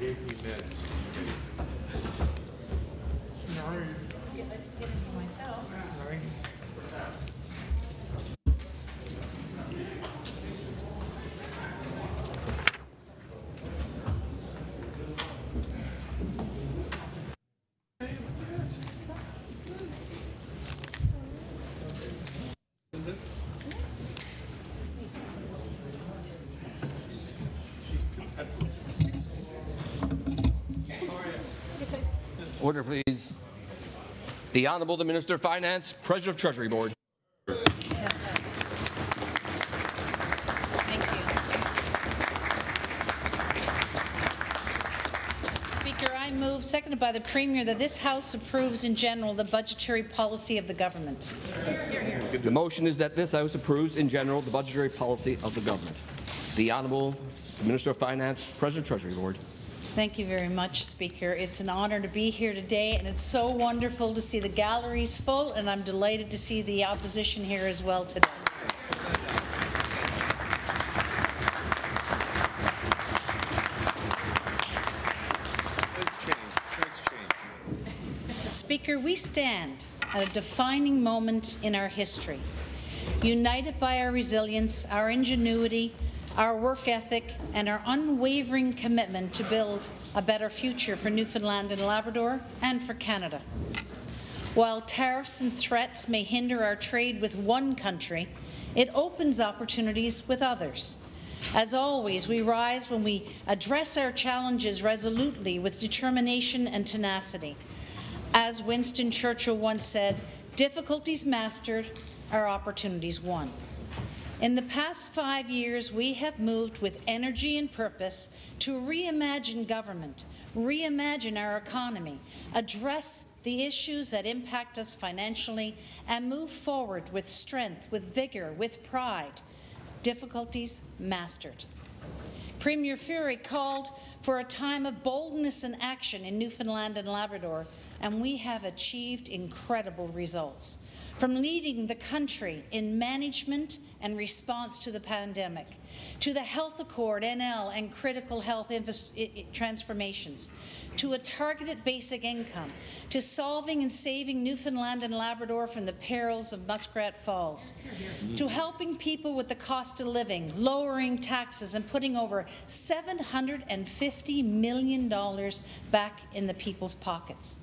gave me meds. Yeah, I didn't get any myself. Order, please. The Honourable the Minister of Finance, President of Treasury Board. Thank you. Speaker, I move, seconded by the Premier, that this House approves in general the budgetary policy of the government. The motion is that this House approves in general the budgetary policy of the government. The Honourable the Minister of Finance, President of Treasury Board. Thank you very much, Speaker. It's an honour to be here today, and it's so wonderful to see the galleries full, and I'm delighted to see the opposition here as well today. Speaker, we stand at a defining moment in our history, united by our resilience, our ingenuity, our work ethic, and our unwavering commitment to build a better future for Newfoundland and Labrador and for Canada. While tariffs and threats may hinder our trade with one country, it opens opportunities with others. As always, we rise when we address our challenges resolutely with determination and tenacity. As Winston Churchill once said, difficulties mastered are opportunities won. In the past 5 years, we have moved with energy and purpose to reimagine government, reimagine our economy, address the issues that impact us financially, and move forward with strength, with vigour, with pride. Difficulties mastered. Premier Fury called for a time of boldness and action in Newfoundland and Labrador, and we have achieved incredible results. From leading the country in management and response to the pandemic, to the Health Accord, NL, and critical health transformations, to a targeted basic income, to solving and saving Newfoundland and Labrador from the perils of Muskrat Falls, to helping people with the cost of living, lowering taxes, and putting over $750 million back in the people's pockets,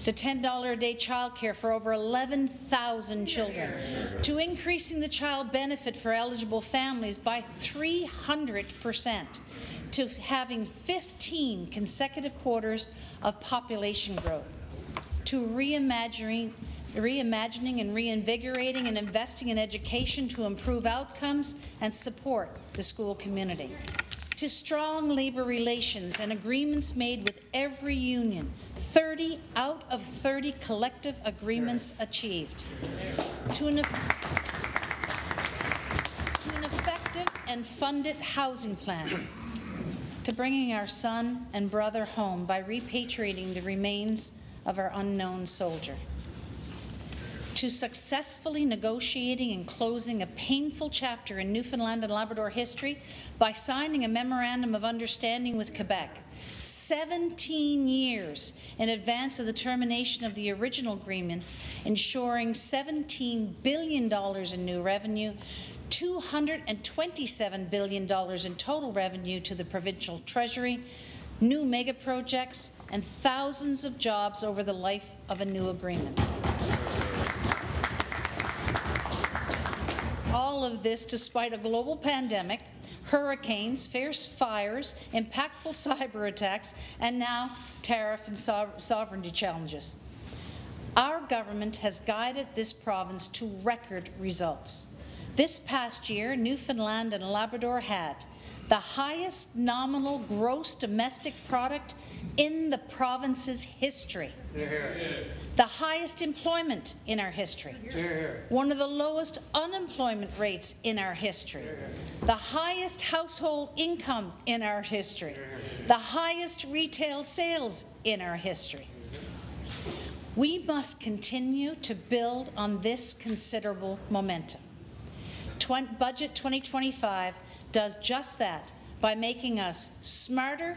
to $10 a day childcare for over 11,000 children, to increasing the child benefit for eligible families by 300%, to having 15 consecutive quarters of population growth, to reimagining and reinvigorating and investing in education to improve outcomes and support the school community, to strong labour relations and agreements made with every union, 30 out of 30 collective agreements achieved, to an effective and funded housing plan, to bringing our son and brother home by repatriating the remains of our unknown soldier, to successfully negotiating and closing a painful chapter in Newfoundland and Labrador history by signing a Memorandum of Understanding with Quebec, 17 years in advance of the termination of the original agreement, ensuring $17 billion in new revenue, $227 billion in total revenue to the provincial treasury, new mega projects, and thousands of jobs over the life of a new agreement. All of this despite a global pandemic, hurricanes, fierce fires, impactful cyber attacks, and now tariff and sovereignty challenges. Our government has guided this province to record results. This past year, Newfoundland and Labrador had the highest nominal gross domestic product in the province's history, the highest employment in our history, one of the lowest unemployment rates in our history, the highest household income in our history, the highest retail sales in our history. We must continue to build on this considerable momentum. Budget 2025 does just that by making us smarter,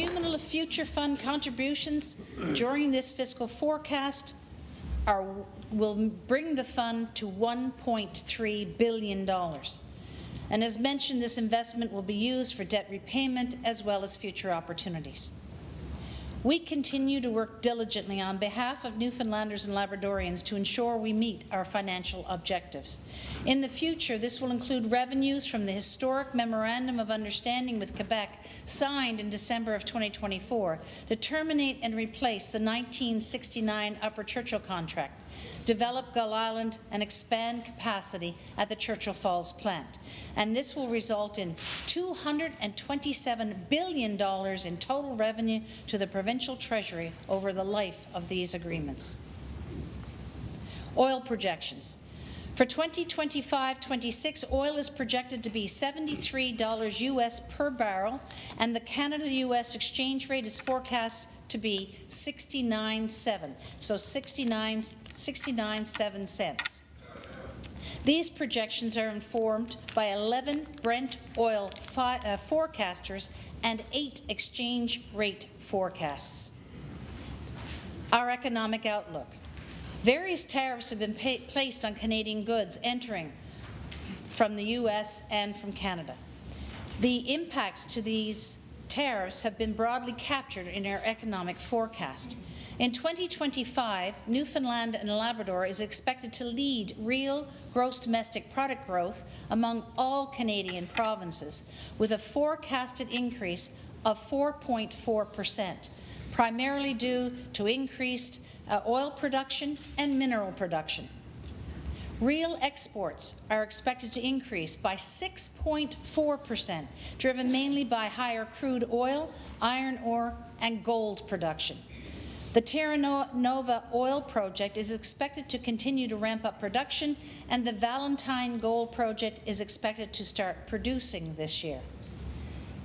cumulative future fund contributions during this fiscal forecast will bring the fund to $1.3 billion. And as mentioned, this investment will be used for debt repayment as well as future opportunities. We continue to work diligently on behalf of Newfoundlanders and Labradorians to ensure we meet our financial objectives. In the future, this will include revenues from the historic Memorandum of Understanding with Quebec signed in December of 2024 to terminate and replace the 1969 Upper Churchill contract, develop Gull Island, and expand capacity at the Churchill Falls plant. And this will result in $227 billion in total revenue to the provincial treasury over the life of these agreements. Oil projections. For 2025-26, oil is projected to be $73 U.S. per barrel, and the Canada-U.S. exchange rate is forecast to be 69.7, so 69.7 cents. These projections are informed by 11 Brent oil forecasters and 8 exchange rate forecasts. Our economic outlook. Various tariffs have been placed on Canadian goods entering from the U.S. and from Canada. The impacts to these tariffs have been broadly captured in our economic forecast. In 2025, Newfoundland and Labrador is expected to lead real gross domestic product growth among all Canadian provinces, with a forecasted increase of 4.4%, primarily due to increased oil production and mineral production. Real exports are expected to increase by 6.4%, driven mainly by higher crude oil, iron ore, and gold production. The Terra Nova oil project is expected to continue to ramp up production, and the Valentine Gold project is expected to start producing this year.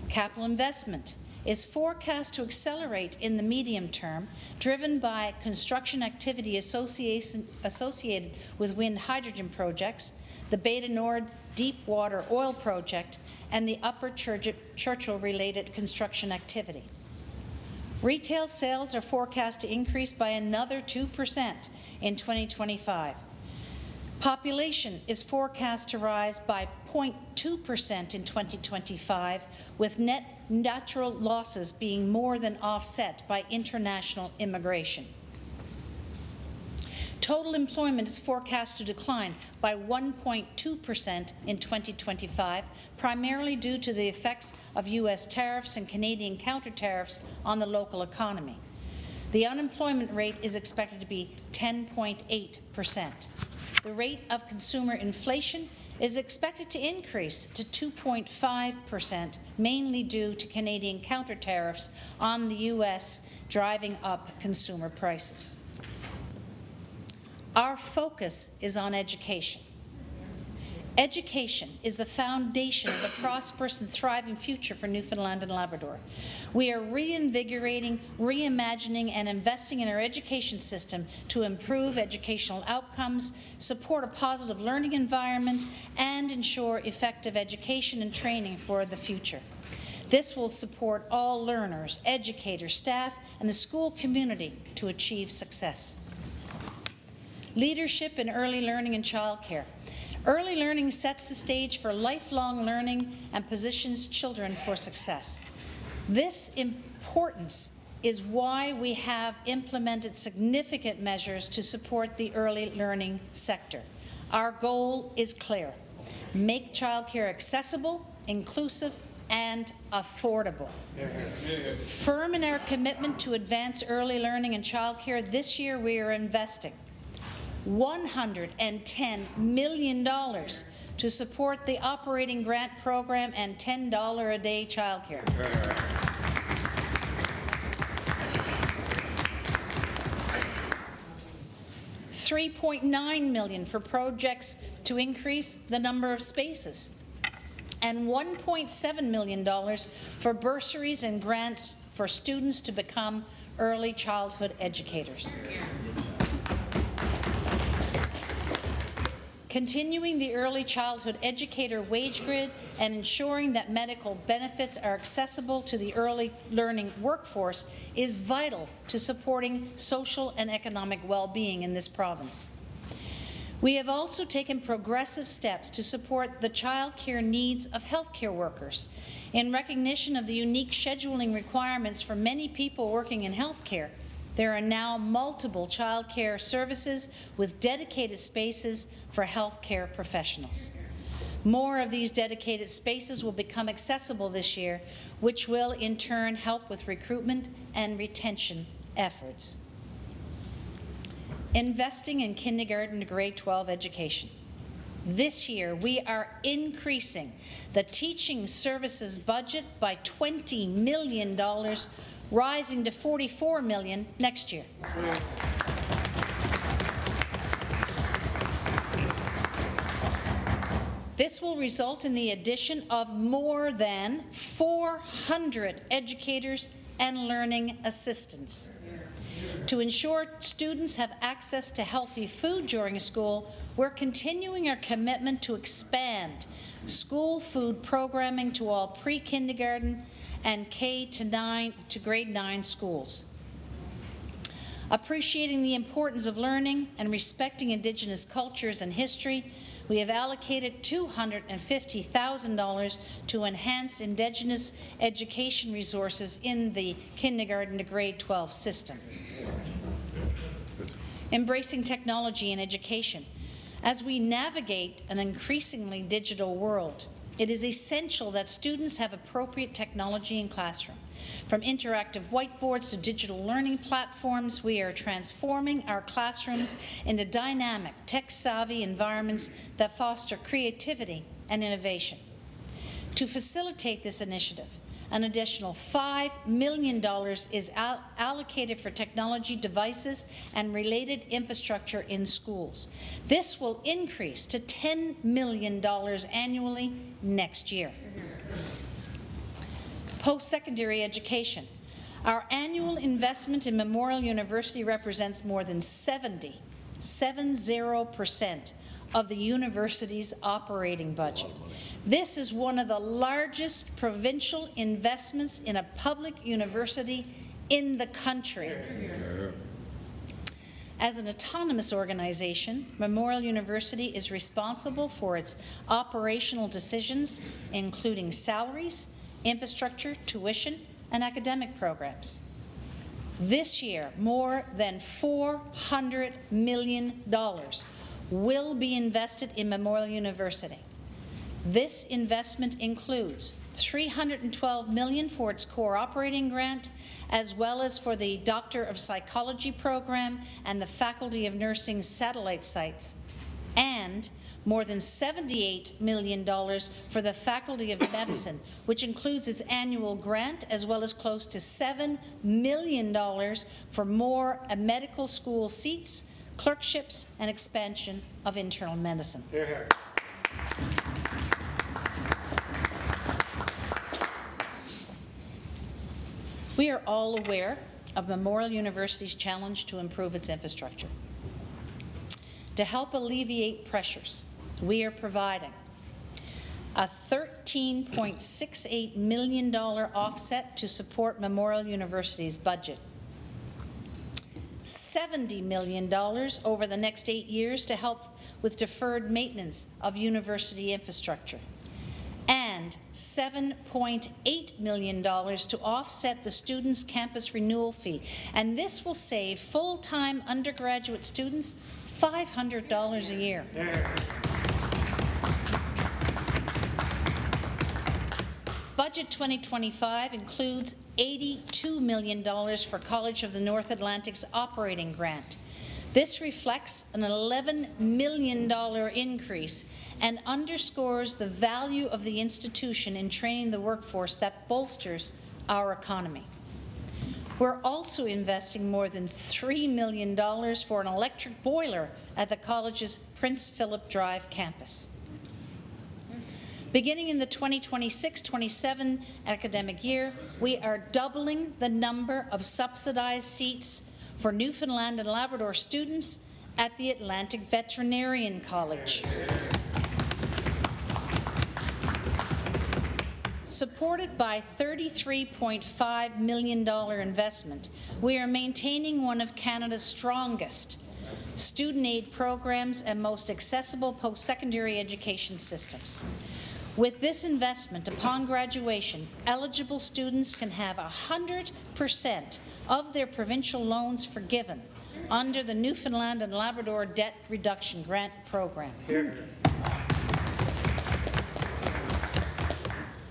Capital investment is forecast to accelerate in the medium term, driven by construction activity associated with wind hydrogen projects, the Beta Nord deep water oil project, and the Upper Churchill-related construction activity. Retail sales are forecast to increase by another 2% in 2025. Population is forecast to rise by 0.2% in 2025, with net natural losses being more than offset by international immigration. Total employment is forecast to decline by 1.2% in 2025, primarily due to the effects of U.S. tariffs and Canadian counter-tariffs on the local economy. The unemployment rate is expected to be 10.8%. The rate of consumer inflation is expected to increase to 2.5%, mainly due to Canadian counter-tariffs on the U.S. driving up consumer prices. Our focus is on education. Education is the foundation of a prosperous and thriving future for Newfoundland and Labrador. We are reinvigorating, reimagining, and investing in our education system to improve educational outcomes, support a positive learning environment, and ensure effective education and training for the future. This will support all learners, educators, staff, and the school community to achieve success. Leadership in early learning and childcare. Early learning sets the stage for lifelong learning and positions children for success. This importance is why we have implemented significant measures to support the early learning sector. Our goal is clear: make childcare accessible, inclusive, and affordable. Firm in our commitment to advance early learning and childcare, this year we are investing $110 million to support the operating grant program and $10 a day childcare. $3.9 million for projects to increase the number of spaces, and $1.7 million for bursaries and grants for students to become early childhood educators. continuing the early childhood educator wage grid, and ensuring that medical benefits are accessible to the early learning workforce is vital to supporting social and economic well-being in this province. We have also taken progressive steps to support the child care needs of healthcare workers. In recognition of the unique scheduling requirements for many people working in healthcare, there are now multiple child care services with dedicated spaces for healthcare professionals. More of these dedicated spaces will become accessible this year, which will in turn help with recruitment and retention efforts. Investing in kindergarten to grade 12 education. This year, we are increasing the teaching services budget by $20 million, rising to $44 million next year. This will result in the addition of more than 400 educators and learning assistants. To ensure students have access to healthy food during school, we're continuing our commitment to expand school food programming to all pre-kindergarten and K to grade 9 schools. Appreciating the importance of learning and respecting Indigenous cultures and history, we have allocated $250,000 to enhance Indigenous education resources in the kindergarten to grade 12 system. Embracing technology in education. As we navigate an increasingly digital world, it is essential that students have appropriate technology in classroom. From interactive whiteboards to digital learning platforms, we are transforming our classrooms into dynamic, tech-savvy environments that foster creativity and innovation. To facilitate this initiative, an additional $5 million is allocated for technology devices and related infrastructure in schools. This will increase to $10 million annually next year. Post-secondary education. Our annual investment in Memorial University represents more than 70% of the university's operating budget. This is one of the largest provincial investments in a public university in the country. As an autonomous organization, Memorial University is responsible for its operational decisions, including salaries, infrastructure, tuition, and academic programs. This year, more than $400 million will be invested in Memorial University. This investment includes $312 million for its core operating grant, as well as for the Doctor of Psychology program and the Faculty of Nursing satellite sites, and more than $78 million for the Faculty of Medicine, which includes its annual grant, as well as close to $7 million for more medical school seats, clerkships, and expansion of internal medicine. Hear, hear. We are all aware of Memorial University's challenge to improve its infrastructure. To help alleviate pressures, we are providing a $13.68 million offset to support Memorial University's budget, $70 million over the next 8 years to help with deferred maintenance of university infrastructure, and $7.8 million to offset the students' campus renewal fee. And this will save full-time undergraduate students $500 a year. Budget 2025 includes $82 million for College of the North Atlantic's operating grant. This reflects an $11 million increase and underscores the value of the institution in training the workforce that bolsters our economy. We're also investing more than $3 million for an electric boiler at the college's Prince Philip Drive campus. Beginning in the 2026-27 academic year, we are doubling the number of subsidized seats for Newfoundland and Labrador students at the Atlantic Veterinarian College. Supported by $33.5 million investment, we are maintaining one of Canada's strongest student aid programs and most accessible post-secondary education systems. With this investment, upon graduation, eligible students can have 100% of their provincial loans forgiven under the Newfoundland and Labrador Debt Reduction Grant Program.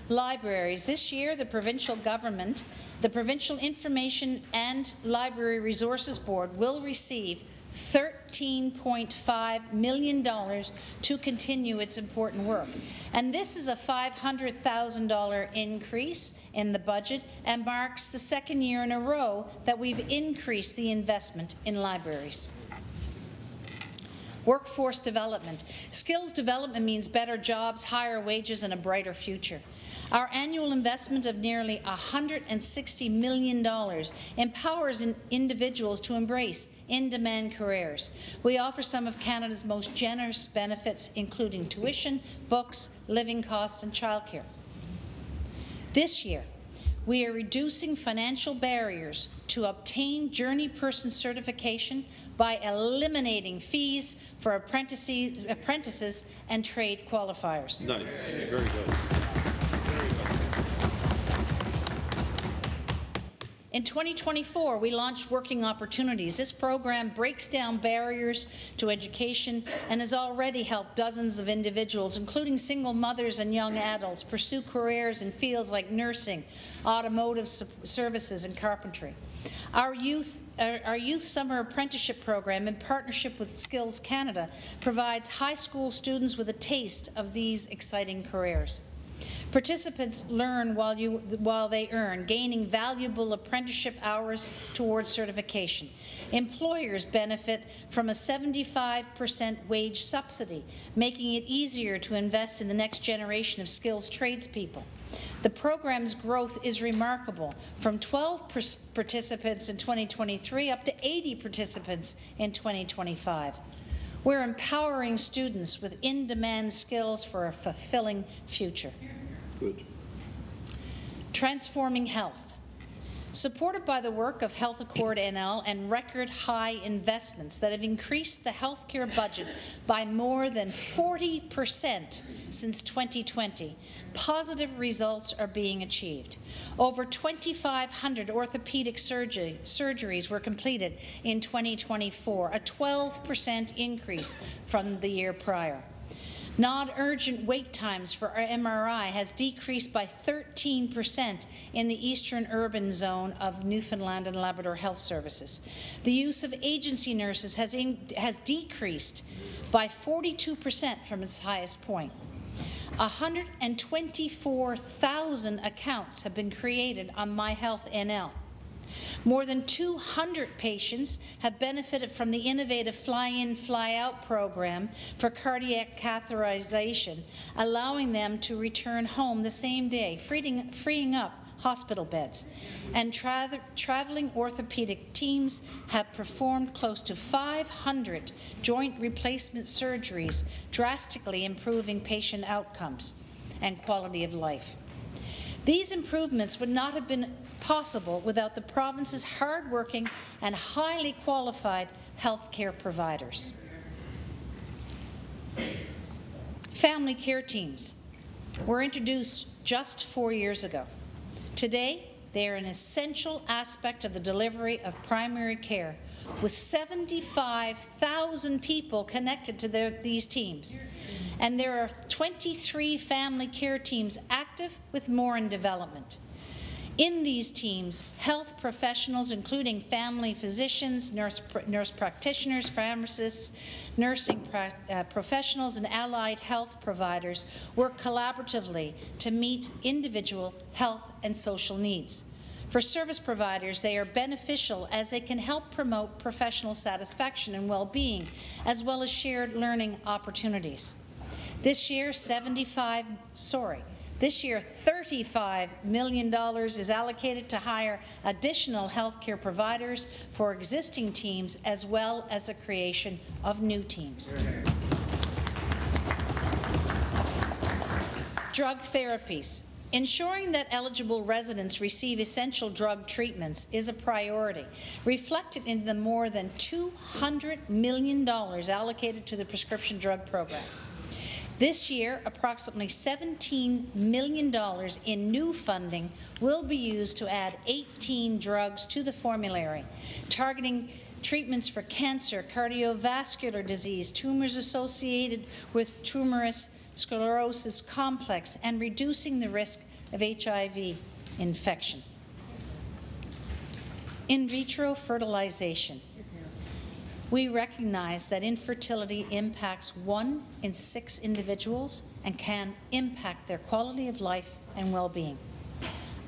Libraries. This year, the provincial government, the Provincial Information and Library Resources Board, will receive $13.5 million to continue its important work. And this is a $500,000 increase in the budget and marks the second year in a row that we've increased the investment in libraries. Workforce development. Skills development means better jobs, higher wages, and a brighter future. Our annual investment of nearly $160 million empowers individuals to embrace in-demand careers. We offer some of Canada's most generous benefits, including tuition, books, living costs, and childcare. This year, we are reducing financial barriers to obtain journey person certification by eliminating fees for apprentices and trade qualifiers. Nice. Very good. In 2024, we launched Working Opportunities. This program breaks down barriers to education and has already helped dozens of individuals, including single mothers and young adults, pursue careers in fields like nursing, automotive services, and carpentry. Our youth summer apprenticeship program, in partnership with Skills Canada, provides high school students with a taste of these exciting careers. Participants learn while they earn, gaining valuable apprenticeship hours towards certification. Employers benefit from a 75% wage subsidy, making it easier to invest in the next generation of skills tradespeople. The program's growth is remarkable, from 12 participants in 2023 up to 80 participants in 2025. We're empowering students with in-demand skills for a fulfilling future. Good. Transforming health. Supported by the work of Health Accord NL and record high investments that have increased the healthcare budget by more than 40% since 2020, positive results are being achieved. Over 2,500 orthopedic surgeries were completed in 2024, a 12% increase from the year prior. Non-urgent wait times for MRI has decreased by 13% in the eastern urban zone of Newfoundland and Labrador Health Services. The use of agency nurses has decreased by 42% from its highest point. 124,000 accounts have been created on My Health NL. More than 200 patients have benefited from the innovative fly-in, fly-out program for cardiac catheterization, allowing them to return home the same day, freeing up hospital beds. And traveling orthopedic teams have performed close to 500 joint replacement surgeries, drastically improving patient outcomes and quality of life. These improvements would not have been possible without the province's hard-working and highly qualified healthcare providers. Family care teams were introduced just 4 years ago. Today, they are an essential aspect of the delivery of primary care, with 75,000 people connected to these teams. And there are 23 family care teams active, with more in development. In these teams, health professionals, including family physicians, nurse practitioners, pharmacists, nursing professionals, and allied health providers, work collaboratively to meet individual health and social needs. For service providers, they are beneficial as they can help promote professional satisfaction and well-being, as well as shared learning opportunities. This year, 75 This year, $35 million is allocated to hire additional healthcare providers for existing teams, as well as the creation of new teams. Drug therapies. Ensuring that eligible residents receive essential drug treatments is a priority, reflected in the more than $200 million allocated to the prescription drug program. This year, approximately $17 million in new funding will be used to add 18 drugs to the formulary, targeting treatments for cancer, cardiovascular disease, tumors associated with tumorous sclerosis complex, and reducing the risk of HIV infection. In vitro fertilization. We recognize that infertility impacts 1 in 6 individuals and can impact their quality of life and well-being.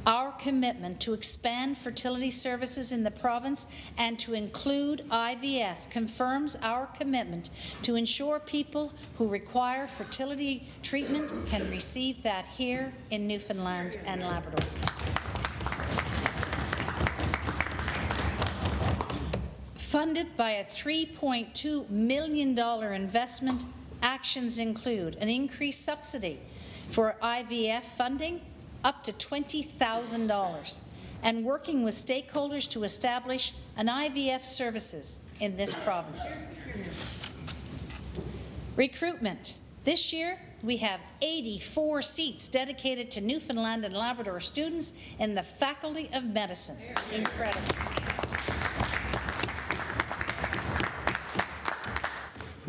Our commitment to expand fertility services in the province and to include IVF confirms our commitment to ensure people who require fertility treatment can receive that here in Newfoundland and Labrador. Funded by a $3.2 million investment, actions include an increased subsidy for IVF funding up to $20,000, and working with stakeholders to establish an IVF services in this province. Recruitment. This year, we have 84 seats dedicated to Newfoundland and Labrador students in the Faculty of Medicine. Incredible.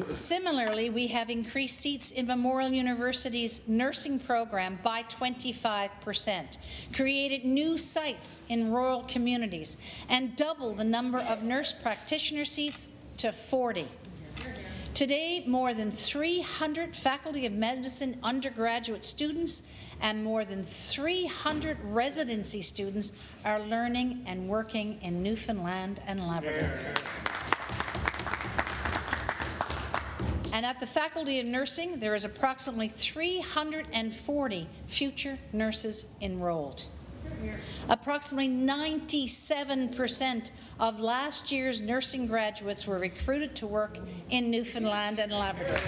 Similarly, we have increased seats in Memorial University's nursing program by 25%, created new sites in rural communities, and doubled the number of nurse practitioner seats to 40. Today, more than 300 Faculty of Medicine undergraduate students and more than 300 residency students are learning and working in Newfoundland and Labrador. And at the Faculty of Nursing, there is approximately 340 future nurses enrolled. Approximately 97% of last year's nursing graduates were recruited to work in Newfoundland and Labrador.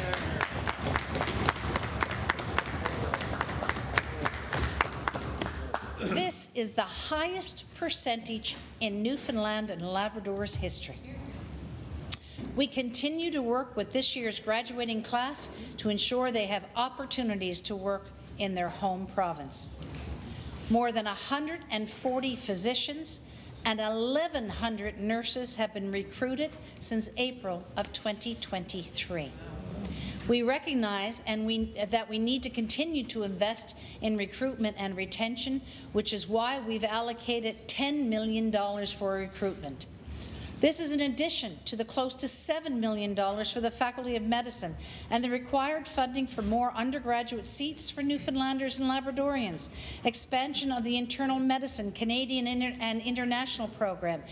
This is the highest percentage in Newfoundland and Labrador's history. We continue to work with this year's graduating class to ensure they have opportunities to work in their home province. More than 140 physicians and 1,100 nurses have been recruited since April of 2023. We recognize that we need to continue to invest in recruitment and retention, which is why we've allocated $10 million for recruitment. This is in addition to the close to $7 million for the Faculty of Medicine and the required funding for more undergraduate seats for Newfoundlanders and Labradorians, expansion of the internal medicine Canadian and international program,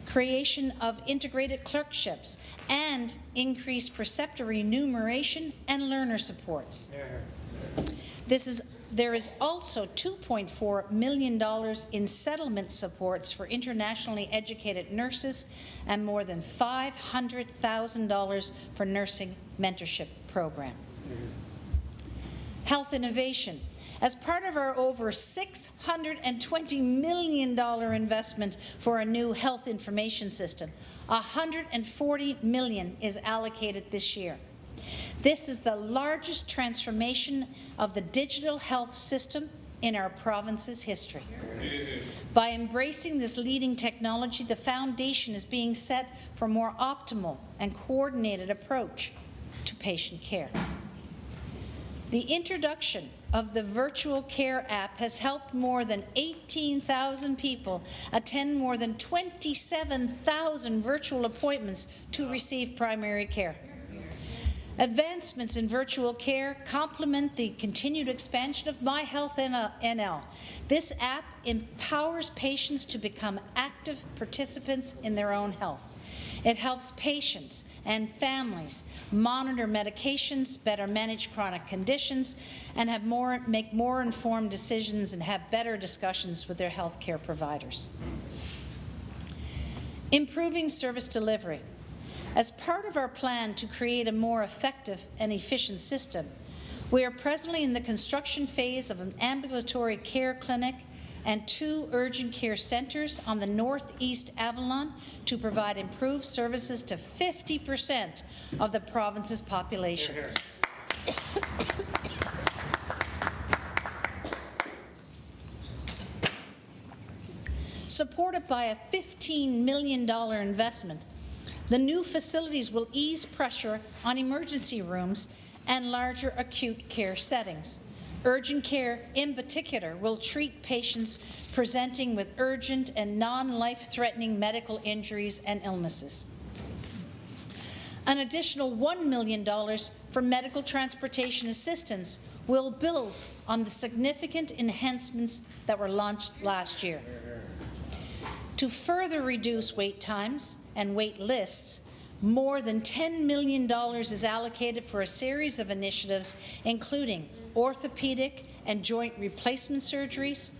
creation of integrated clerkships, and increased preceptor remuneration and learner supports. There is also $2.4 million in settlement supports for internationally educated nurses and more than $500,000 for nursing mentorship program. Health innovation. As part of our over $620 million investment for a new health information system, $140 million is allocated this year. This is the largest transformation of the digital health system in our province's history. By embracing this leading technology, the foundation is being set for a more optimal and coordinated approach to patient care. The introduction of the virtual care app has helped more than 18,000 people attend more than 27,000 virtual appointments to receive primary care. Advancements in virtual care complement the continued expansion of My Health NL. This app empowers patients to become active participants in their own health. It helps patients and families monitor medications, better manage chronic conditions, and make more informed decisions and have better discussions with their health care providers. Improving service delivery. As part of our plan to create a more effective and efficient system, we are presently in the construction phase of an ambulatory care clinic and 2 urgent care centres on the northeast Avalon to provide improved services to 50% of the province's population. Supported by a $15 million investment, the new facilities will ease pressure on emergency rooms and larger acute care settings. Urgent care, in particular, will treat patients presenting with urgent and non-life-threatening medical injuries and illnesses. An additional $1 million for medical transportation assistance will build on the significant enhancements that were launched last year. To further reduce wait times and wait lists, more than $10 million is allocated for a series of initiatives, including orthopedic and joint replacement surgeries,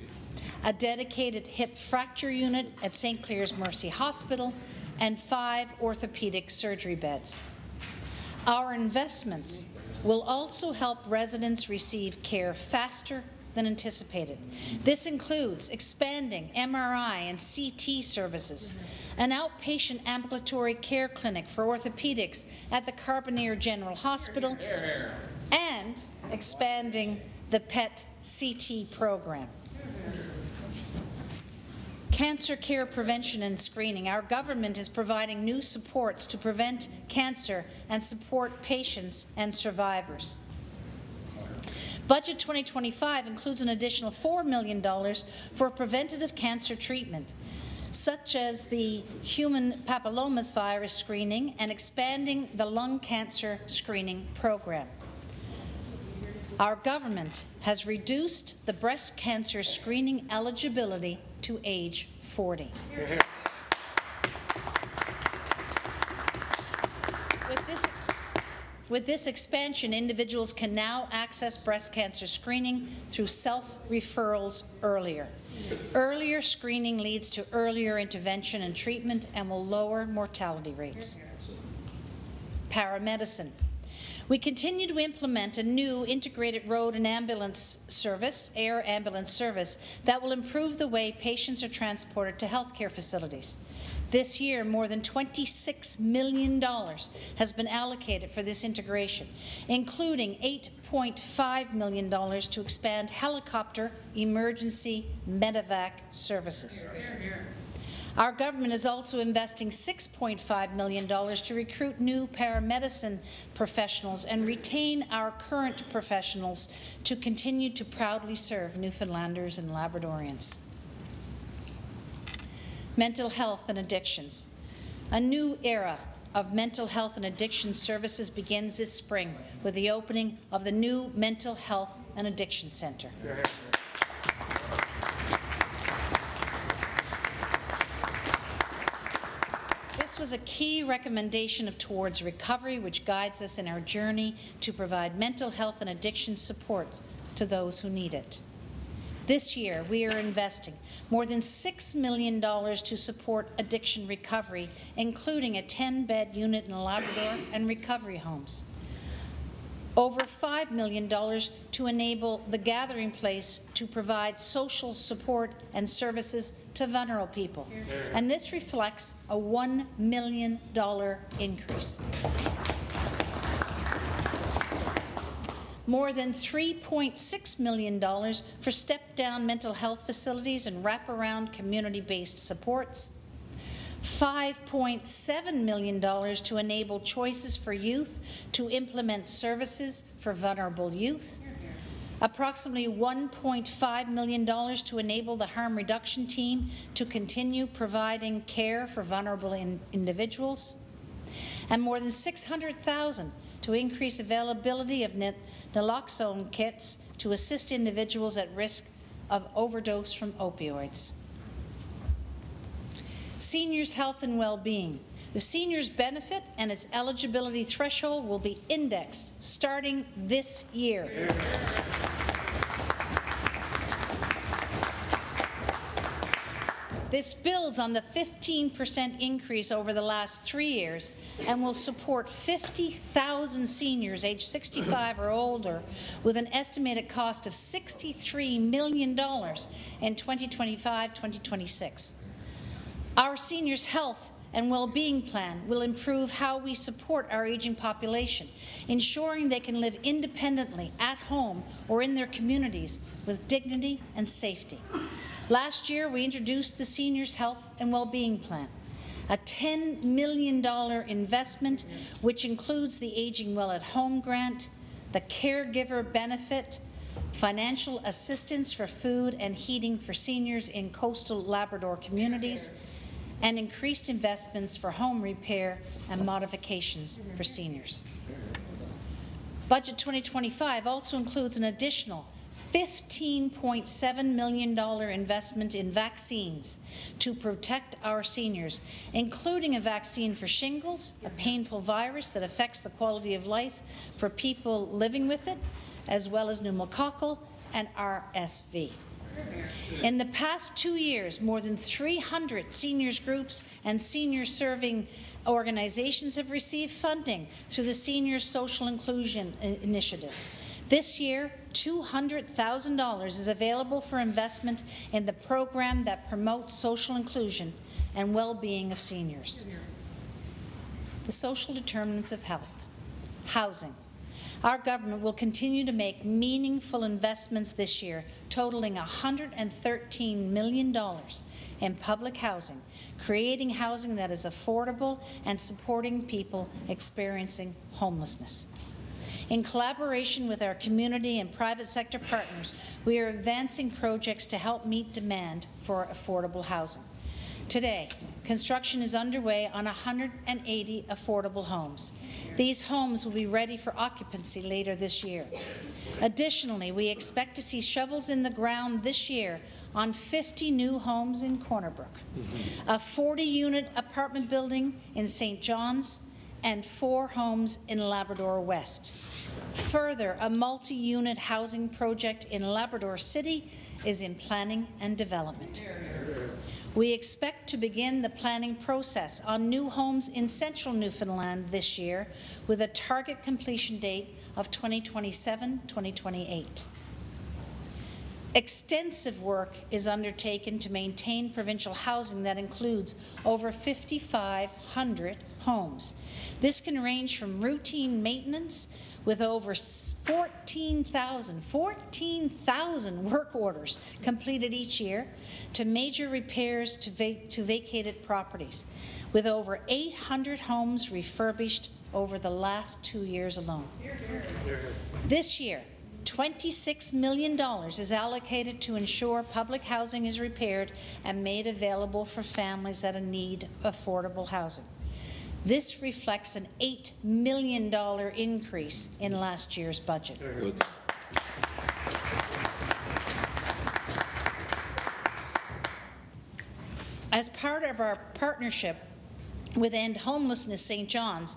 a dedicated hip fracture unit at St. Clair's Mercy Hospital, and 5 orthopedic surgery beds. Our investments will also help residents receive care faster than anticipated. This includes expanding MRI and CT services, an outpatient ambulatory care clinic for orthopedics at the Carbonear General Hospital, and expanding the PET CT program. Cancer care prevention and screening. Our government is providing new supports to prevent cancer and support patients and survivors. Budget 2025 includes an additional $4 million for preventative cancer treatment, such as the human papillomavirus screening and expanding the lung cancer screening program. Our government has reduced the breast cancer screening eligibility to age 40. With this expansion, individuals can now access breast cancer screening through self-referrals earlier. Earlier screening leads to earlier intervention and treatment and will lower mortality rates. Paramedicine. We continue to implement a new integrated road and ambulance service, air ambulance service, that will improve the way patients are transported to healthcare facilities. This year, more than $26 million has been allocated for this integration, including $8.5 million to expand helicopter emergency medevac services. Our government is also investing $6.5 million to recruit new paramedicine professionals and retain our current professionals to continue to proudly serve Newfoundlanders and Labradorians. Mental health and addictions. A new era of mental health and addiction services begins this spring with the opening of the new Mental Health and Addiction Centre. This was a key recommendation of Towards Recovery, which guides us in our journey to provide mental health and addiction support to those who need it. This year, we are investing more than $6 million to support addiction recovery, including a 10-bed unit in Labrador and recovery homes. Over $5 million to enable the Gathering Place to provide social support and services to vulnerable people. And this reflects a $1 million increase. More than $3.6 million for step-down mental health facilities and wraparound community-based supports. $5.7 million to enable choices for youth to implement services for vulnerable youth. Approximately $1.5 million to enable the harm reduction team to continue providing care for vulnerable individuals. And more than $600,000 to increase availability of naloxone kits to assist individuals at risk of overdose from opioids. Seniors' health and well-being. The seniors benefit and its eligibility threshold will be indexed starting this year. This builds on the 15% increase over the last 3 years and will support 50,000 seniors aged 65 or older with an estimated cost of $63 million in 2025-2026. Our seniors' health and well-being plan will improve how we support our aging population, ensuring they can live independently at home or in their communities with dignity and safety. Last year, we introduced the Seniors' Health and Well-Being Plan, a $10 million investment which includes the Aging Well at Home grant, the caregiver benefit, financial assistance for food and heating for seniors in coastal Labrador communities, and increased investments for home repair and modifications for seniors. Budget 2025 also includes an additional $15.7 million investment in vaccines to protect our seniors, including a vaccine for shingles, a painful virus that affects the quality of life for people living with it, as well as pneumococcal and RSV. In the past 2 years, more than 300 seniors groups and senior serving organizations have received funding through the Seniors Social Inclusion Initiative. This year, $200,000 is available for investment in the program that promotes social inclusion and well-being of seniors. The social determinants of health. Housing. Our government will continue to make meaningful investments this year, totaling $113 million in public housing, creating housing that is affordable and supporting people experiencing homelessness. In collaboration with our community and private sector partners, we are advancing projects to help meet demand for affordable housing. Today, construction is underway on 180 affordable homes. These homes will be ready for occupancy later this year. Additionally, we expect to see shovels in the ground this year on 50 new homes in Cornerbrook, a 40-unit apartment building in St. John's, and 4 homes in Labrador West. Further, a multi-unit housing project in Labrador City is in planning and development. We expect to begin the planning process on new homes in central Newfoundland this year with a target completion date of 2027-2028. Extensive work is undertaken to maintain provincial housing that includes over 5,500 homes. This can range from routine maintenance with over 14,000 work orders completed each year to major repairs to vacated properties, with over 800 homes refurbished over the last 2 years alone. This year, $26 million is allocated to ensure public housing is repaired and made available for families that need affordable housing. This reflects an $8 million increase in last year's budget. Good. As part of our partnership with End Homelessness St. John's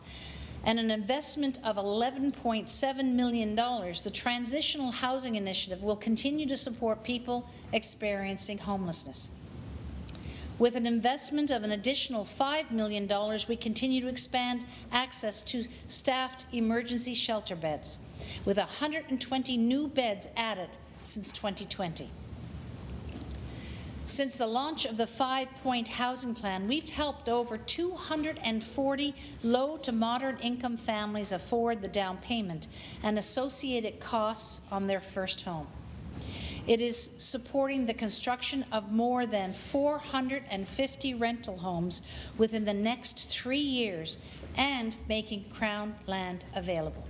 and an investment of $11.7 million, the Transitional Housing Initiative will continue to support people experiencing homelessness. With an investment of an additional $5 million, we continue to expand access to staffed emergency shelter beds, with 120 new beds added since 2020. Since the launch of the 5-point housing plan, we've helped over 240 low to moderate income families afford the down payment and associated costs on their first home. It is supporting the construction of more than 450 rental homes within the next 3 years and making Crown land available.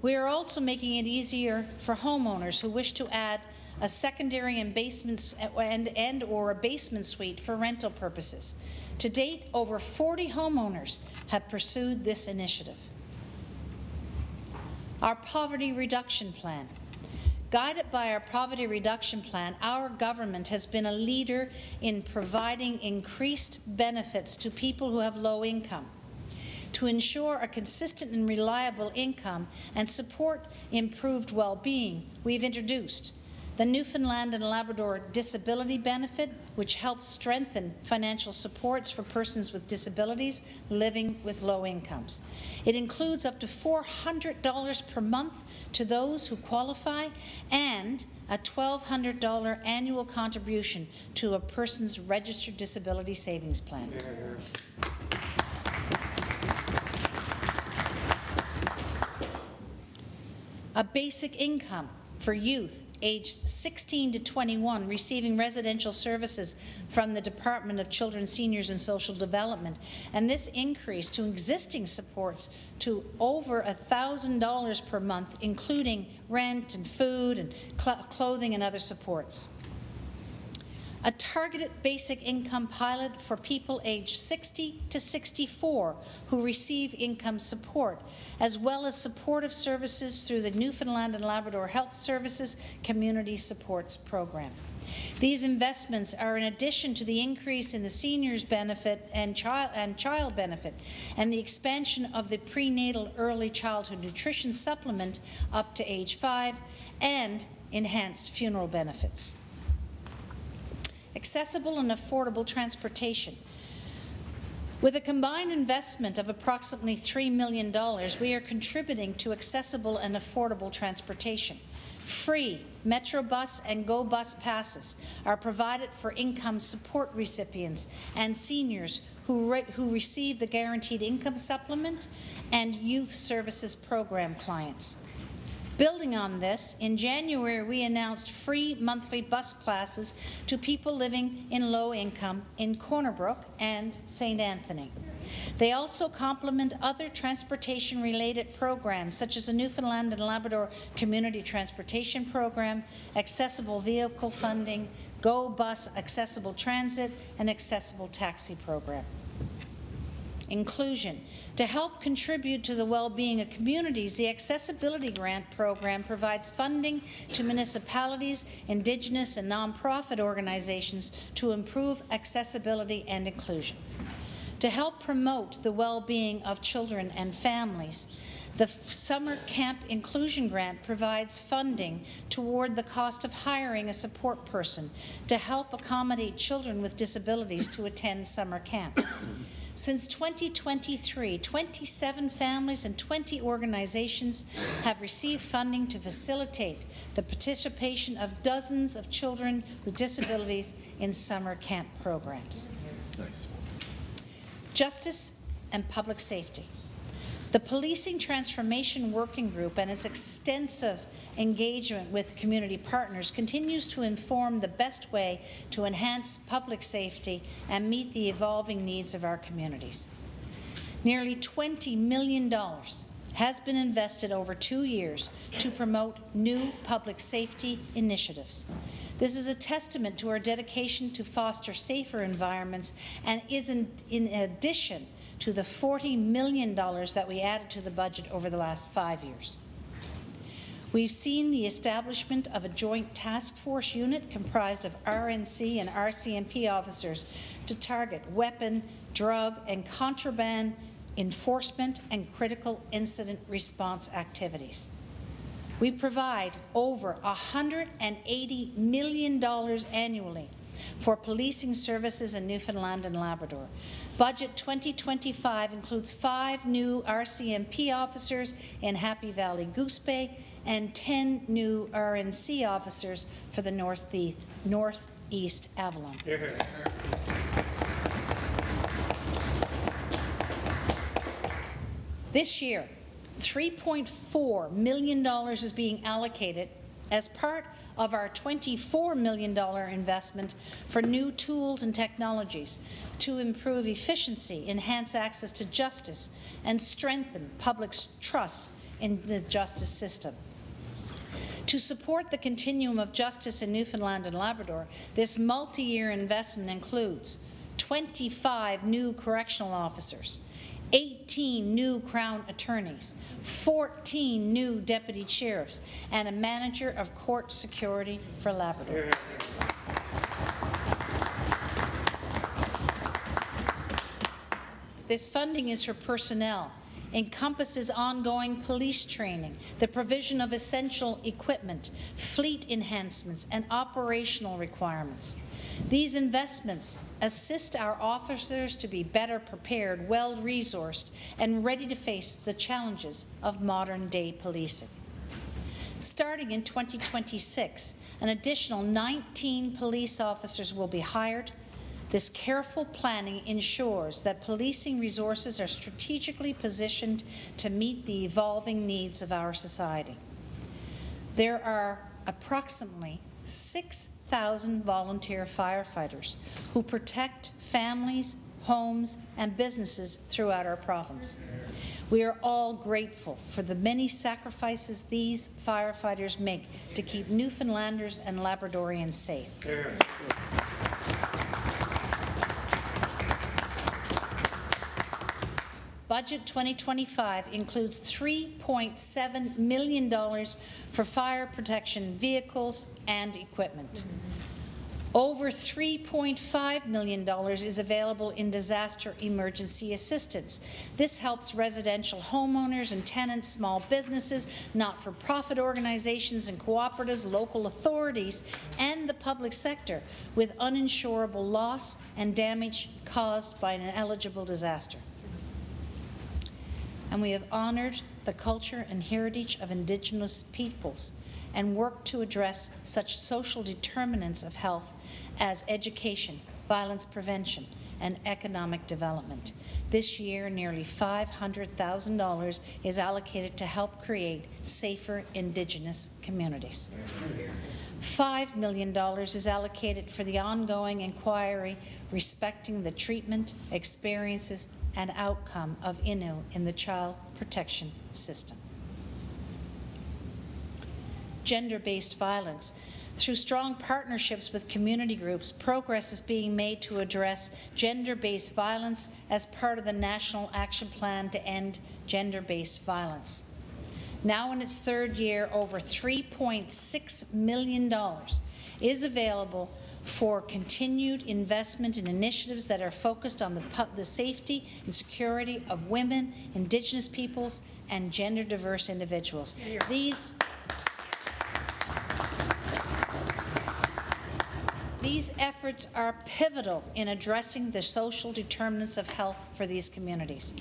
We are also making it easier for homeowners who wish to add a secondary and or a basement suite for rental purposes. To date, over 40 homeowners have pursued this initiative. Our poverty reduction plan. Guided by our poverty reduction plan, our government has been a leader in providing increased benefits to people who have low income. To ensure a consistent and reliable income and support improved well-being, we've introduced the Newfoundland and Labrador Disability Benefit, which helps strengthen financial supports for persons with disabilities living with low incomes. It includes up to $400 per month to those who qualify and a $1,200 annual contribution to a person's registered disability savings plan. A basic income for youth aged 16 to 21 receiving residential services from the Department of Children, Seniors and Social Development, and this increase to existing supports to over $1,000 per month, including rent and food and clothing and other supports. A targeted basic income pilot for people aged 60 to 64 who receive income support, as well as supportive services through the Newfoundland and Labrador Health Services Community Supports Program. These investments are in addition to the increase in the seniors benefit and child benefit and the expansion of the prenatal early childhood nutrition supplement up to age 5 and enhanced funeral benefits. Accessible and affordable transportation. With a combined investment of approximately $3 million, we are contributing to accessible and affordable transportation. Free Metrobus and GO Bus passes are provided for income support recipients and seniors who receive the Guaranteed Income Supplement and Youth Services Program clients. Building on this, in January we announced free monthly bus passes to people living in low income in Corner Brook and St. Anthony. They also complement other transportation-related programs such as the Newfoundland and Labrador Community Transportation Program, accessible vehicle funding, GO Bus accessible transit, and accessible taxi program. Inclusion. To help contribute to the well-being of communities, the Accessibility Grant Program provides funding to municipalities, Indigenous and nonprofit organizations to improve accessibility and inclusion. To help promote the well-being of children and families, the Summer Camp Inclusion Grant provides funding toward the cost of hiring a support person to help accommodate children with disabilities to attend summer camp. Since 2023, 27 families and 20 organizations have received funding to facilitate the participation of dozens of children with disabilities in summer camp programs. Nice. Justice and public safety. The Policing Transformation Working Group and its extensive engagement with community partners continues to inform the best way to enhance public safety and meet the evolving needs of our communities. Nearly $20 million has been invested over 2 years to promote new public safety initiatives. This is a testament to our dedication to foster safer environments and is in addition to the $40 million that we added to the budget over the last 5 years. We've seen the establishment of a joint task force unit comprised of RNC and RCMP officers to target weapon, drug, and contraband enforcement and critical incident response activities. We provide over $180 million annually for policing services in Newfoundland and Labrador. Budget 2025 includes 5 new RCMP officers in Happy Valley Goose Bay and 10 new RNC officers for the Northeast Avalon. Here. This year, $3.4 million is being allocated as part of our $24 million investment for new tools and technologies to improve efficiency, enhance access to justice, and strengthen public trust in the justice system. To support the continuum of justice in Newfoundland and Labrador, this multi-year investment includes 25 new correctional officers, 18 new Crown attorneys, 14 new deputy sheriffs, and a manager of court security for Labrador. This funding is for personnel, encompasses ongoing police training, the provision of essential equipment, fleet enhancements, and operational requirements. These investments assist our officers to be better prepared, well-resourced, and ready to face the challenges of modern-day policing. Starting in 2026, an additional 19 police officers will be hired. This careful planning ensures that policing resources are strategically positioned to meet the evolving needs of our society. There are approximately 6,000 volunteer firefighters who protect families, homes, and businesses throughout our province. We are all grateful for the many sacrifices these firefighters make to keep Newfoundlanders and Labradorians safe. Budget 2025 includes $3.7 million for fire protection vehicles and equipment. Over $3.5 million is available in disaster emergency assistance. This helps residential homeowners and tenants, small businesses, not-for-profit organizations and cooperatives, local authorities, and the public sector with uninsurable loss and damage caused by an ineligible disaster. And we have honoured the culture and heritage of Indigenous peoples and worked to address such social determinants of health as education, violence prevention, and economic development. This year, nearly $500,000 is allocated to help create safer Indigenous communities. $5 million is allocated for the ongoing inquiry respecting the treatment, experiences, and outcome of Innu in the child protection system. Gender-based violence. Through strong partnerships with community groups, progress is being made to address gender-based violence as part of the National Action Plan to End Gender-Based Violence. Now in its third year, over $3.6 million is available for continued investment in initiatives that are focused on the safety and security of women, Indigenous peoples, and gender-diverse individuals. These efforts are pivotal in addressing the social determinants of health for these communities.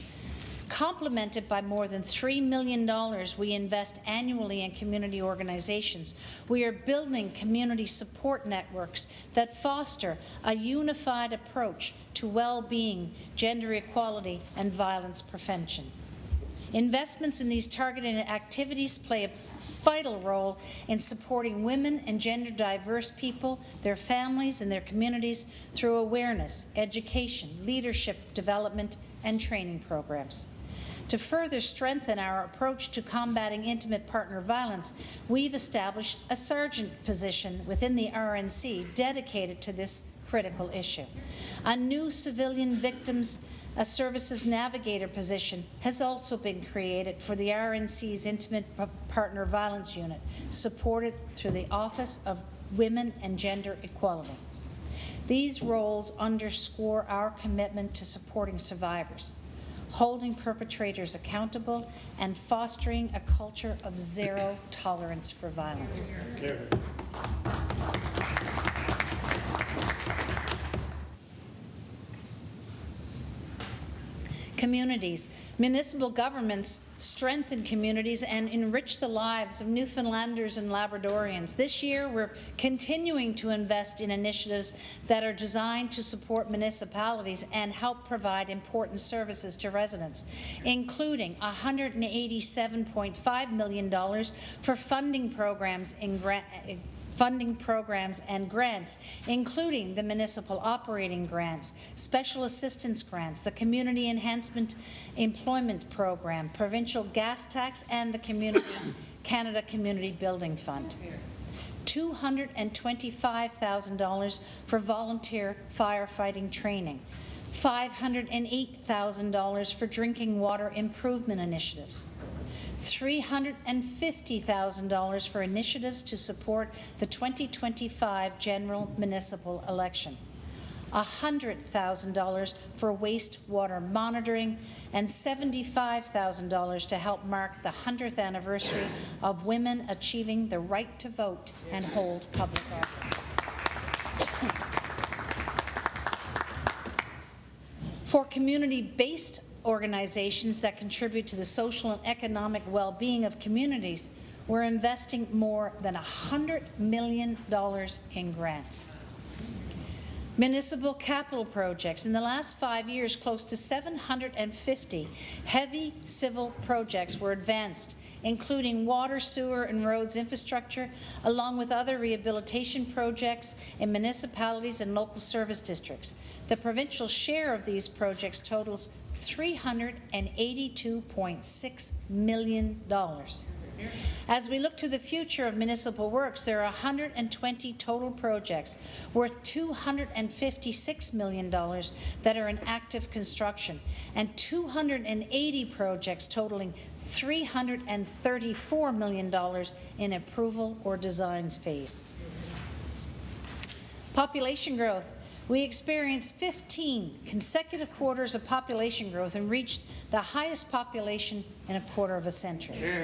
Complemented by more than $3 million we invest annually in community organizations, we are building community support networks that foster a unified approach to well-being, gender equality, and violence prevention. Investments in these targeted activities play a vital role in supporting women and gender-diverse people, their families, and their communities through awareness, education, leadership development, and training programs. To further strengthen our approach to combating intimate partner violence, we've established a sergeant position within the RNC dedicated to this critical issue. A new civilian victims services navigator position has also been created for the RNC's Intimate Partner Violence Unit, supported through the Office of Women and Gender Equality. These roles underscore our commitment to supporting survivors, holding perpetrators accountable, and fostering a culture of zero tolerance for violence. Communities. Municipal governments strengthen communities and enrich the lives of Newfoundlanders and Labradorians. This year, we're continuing to invest in initiatives that are designed to support municipalities and help provide important services to residents, including $187.5 million for funding programs and grants, including the municipal operating grants, special assistance grants, the Community Enhancement Employment Program, provincial gas tax, and the Canada Community Building Fund. $225,000 for volunteer firefighting training, $508,000 for drinking water improvement initiatives, $350,000 for initiatives to support the 2025 general municipal election, $100,000 for wastewater monitoring, and $75,000 to help mark the 100th anniversary of women achieving the right to vote and hold public office. For community-based organizations that contribute to the social and economic well-being of communities, we're investing more than $100 million in grants. Municipal capital projects. In the last 5 years, close to 750 heavy civil projects were advanced, including water, sewer, and roads infrastructure, along with other rehabilitation projects in municipalities and local service districts. The provincial share of these projects totals $382.6 million. As we look to the future of municipal works, there are 120 total projects worth $256 million that are in active construction, and 280 projects totaling $334 million in approval or design phase. Population growth. We experienced 15 consecutive quarters of population growth and reached the highest population in a quarter of a century.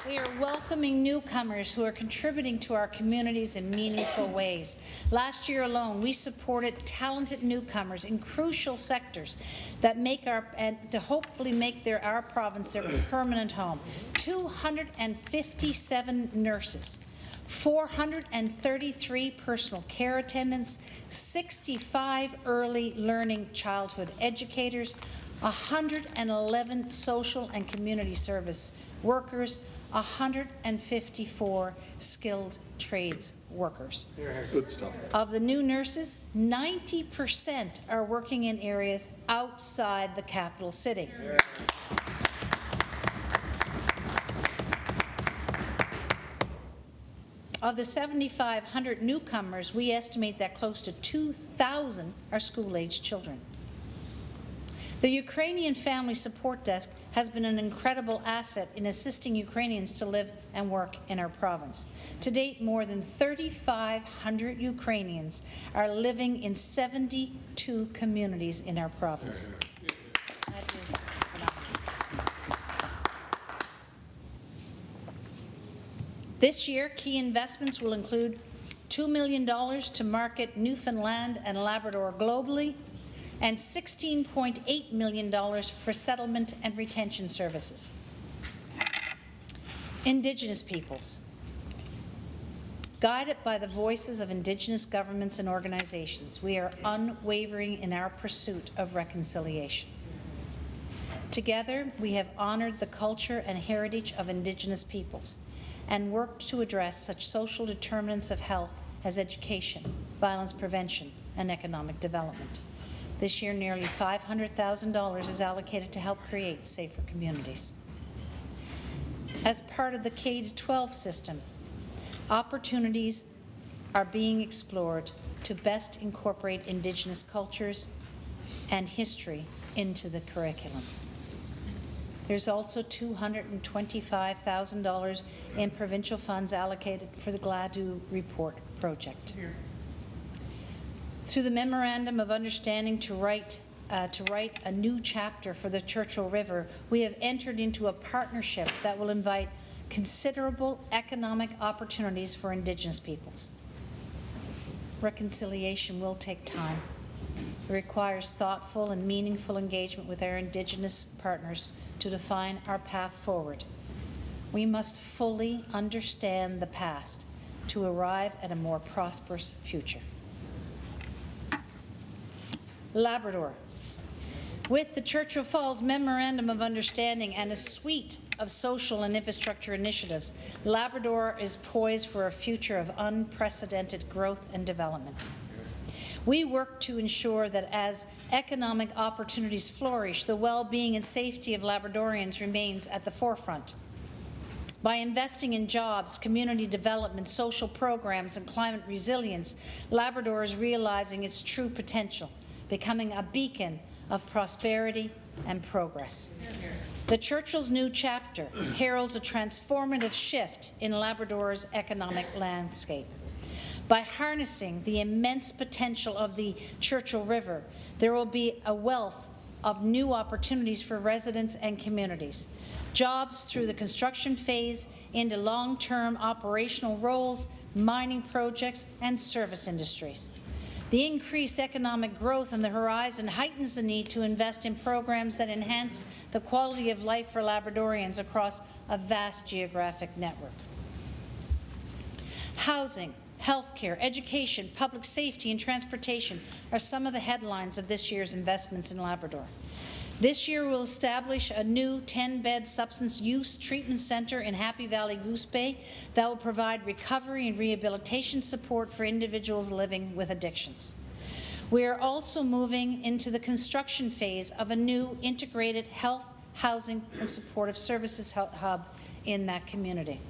We are welcoming newcomers who are contributing to our communities in meaningful ways. Last year alone, we supported talented newcomers in crucial sectors that make to hopefully make our province their permanent home. 257 nurses, 433 personal care attendants, 65 early learning childhood educators, 111 social and community service workers, 154 skilled trades workers. Good stuff. Of the new nurses, 90% are working in areas outside the capital city. Of the 7,500 newcomers, we estimate that close to 2,000 are school-aged children. The Ukrainian Family Support Desk has been an incredible asset in assisting Ukrainians to live and work in our province. To date, more than 3,500 Ukrainians are living in 72 communities in our province. That is phenomenal. This year, key investments will include $2 million to market Newfoundland and Labrador globally, and $16.8 million for settlement and retention services. Indigenous peoples. Guided by the voices of Indigenous governments and organizations, we are unwavering in our pursuit of reconciliation. Together, we have honored the culture and heritage of Indigenous peoples and worked to address such social determinants of health as education, violence prevention, and economic development. This year, nearly $500,000 is allocated to help create safer communities. As part of the K-12 system, opportunities are being explored to best incorporate Indigenous cultures and history into the curriculum. There's also $225,000 in provincial funds allocated for the Gladue Report project. Through the Memorandum of Understanding to write a new chapter for the Churchill River, we have entered into a partnership that will invite considerable economic opportunities for Indigenous peoples. Reconciliation will take time. It requires thoughtful and meaningful engagement with our Indigenous partners to define our path forward. We must fully understand the past to arrive at a more prosperous future. Labrador. With the Churchill Falls Memorandum of Understanding and a suite of social and infrastructure initiatives, Labrador is poised for a future of unprecedented growth and development. We work to ensure that as economic opportunities flourish, the well-being and safety of Labradorians remains at the forefront. By investing in jobs, community development, social programs, and climate resilience, Labrador is realizing its true potential, becoming a beacon of prosperity and progress. The Churchill's new chapter heralds a transformative shift in Labrador's economic landscape. By harnessing the immense potential of the Churchill River, there will be a wealth of new opportunities for residents and communities. Jobs through the construction phase into long-term operational roles, mining projects, and service industries. The increased economic growth on the horizon heightens the need to invest in programs that enhance the quality of life for Labradorians across a vast geographic network. Housing, healthcare, education, public safety, and transportation are some of the headlines of this year's investments in Labrador. This year, we'll establish a new 10-bed substance use treatment centre in Happy Valley Goose Bay that will provide recovery and rehabilitation support for individuals living with addictions. We are also moving into the construction phase of a new integrated health, housing, and supportive services hub in that community.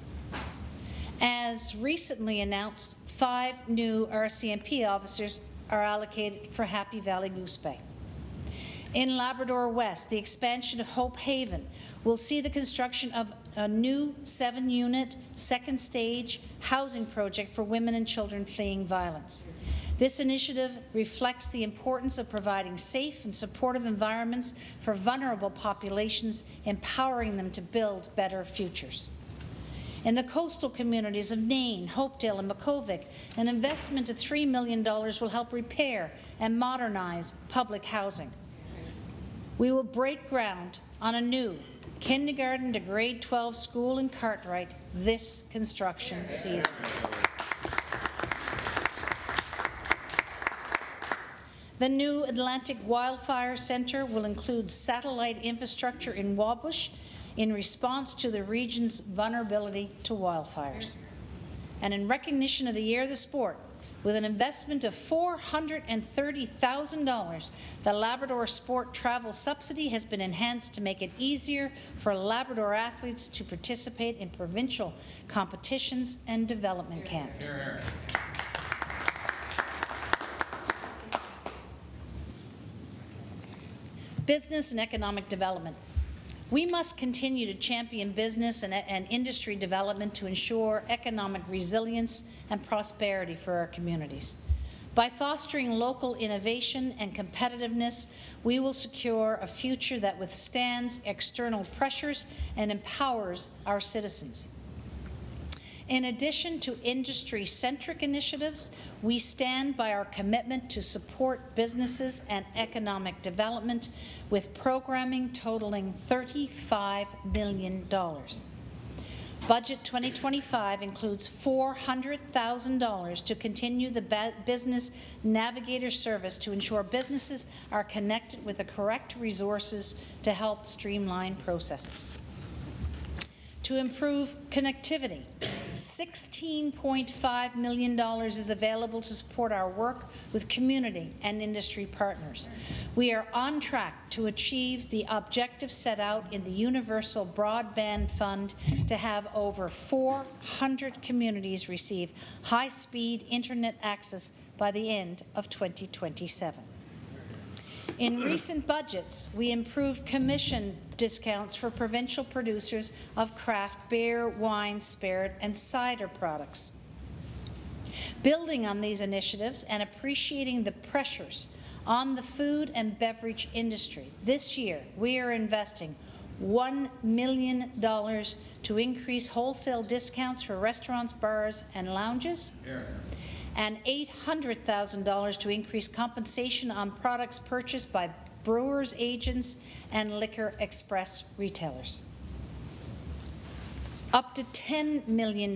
As recently announced, 5 new RCMP officers are allocated for Happy Valley Goose Bay. In Labrador West, the expansion of Hope Haven will see the construction of a new 7-unit, second-stage housing project for women and children fleeing violence. This initiative reflects the importance of providing safe and supportive environments for vulnerable populations, empowering them to build better futures. In the coastal communities of Nain, Hopedale, and Makkovik, an investment of $3 million will help repair and modernize public housing. We will break ground on a new kindergarten to grade 12 school in Cartwright this construction season. The new Atlantic Wildfire Centre will include satellite infrastructure in Wabush in response to the region's vulnerability to wildfires. And in recognition of the Year of the Sport, with an investment of $430,000, the Labrador Sport Travel Subsidy has been enhanced to make it easier for Labrador athletes to participate in provincial competitions and development camps. Business and economic development. We must continue to champion business and industry development to ensure economic resilience and prosperity for our communities. By fostering local innovation and competitiveness, we will secure a future that withstands external pressures and empowers our citizens. In addition to industry-centric initiatives, we stand by our commitment to support businesses and economic development with programming totaling $35 million. Budget 2025 includes $400,000 to continue the Business Navigator service to ensure businesses are connected with the correct resources to help streamline processes. To improve connectivity, $16.5 million is available to support our work with community and industry partners. We are on track to achieve the objective set out in the Universal Broadband Fund to have over 400 communities receive high-speed internet access by the end of 2027. In recent budgets, we improved commission discounts for provincial producers of craft beer, wine, spirit, and cider products. Building on these initiatives and appreciating the pressures on the food and beverage industry, this year we are investing $1 million to increase wholesale discounts for restaurants, bars, and lounges. And $800,000 to increase compensation on products purchased by brewers, agents, and liquor express retailers. Up to $10 million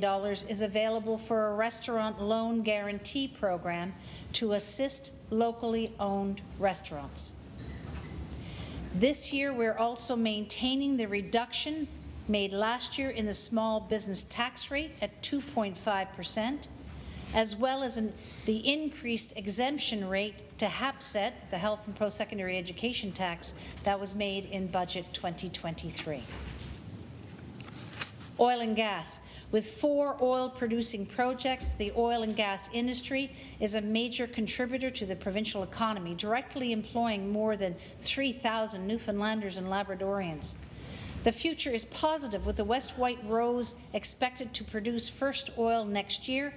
is available for a restaurant loan guarantee program to assist locally owned restaurants. This year, we're also maintaining the reduction made last year in the small business tax rate at 2.5%. as well as the increased exemption rate to HAPSET, the Health and Post-Secondary Education Tax, that was made in Budget 2023. Oil and gas. With 4 oil-producing projects, the oil and gas industry is a major contributor to the provincial economy, directly employing more than 3,000 Newfoundlanders and Labradorians. The future is positive, with the West White Rose expected to produce first oil next year.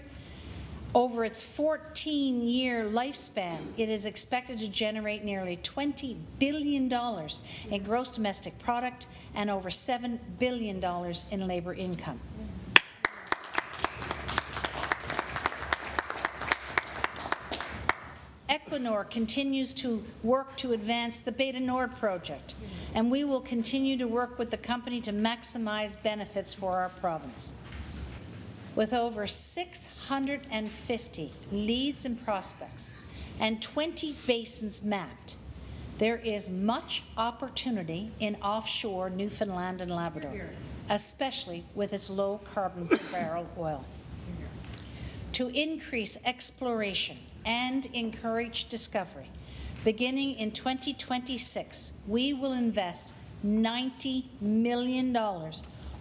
Over its 14-year lifespan, it is expected to generate nearly $20 billion in gross domestic product and over $7 billion in labour income. Equinor continues to work to advance the Beta Nord project, and we will continue to work with the company to maximize benefits for our province. With over 650 leads and prospects and 20 basins mapped, there is much opportunity in offshore Newfoundland and Labrador, especially with its low carbon per barrel oil. To increase exploration and encourage discovery, beginning in 2026, we will invest $90 million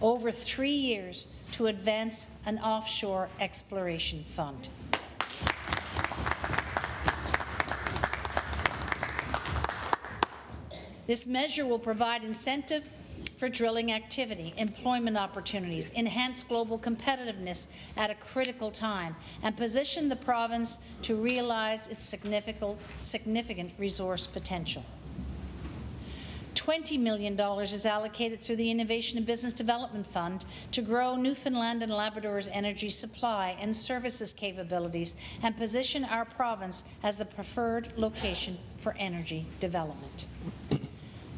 over 3 years to advance an offshore exploration fund. This measure will provide incentive for drilling activity, employment opportunities, enhance global competitiveness at a critical time, and position the province to realize its significant resource potential. $20 million is allocated through the Innovation and Business Development Fund to grow Newfoundland and Labrador's energy supply and services capabilities and position our province as the preferred location for energy development.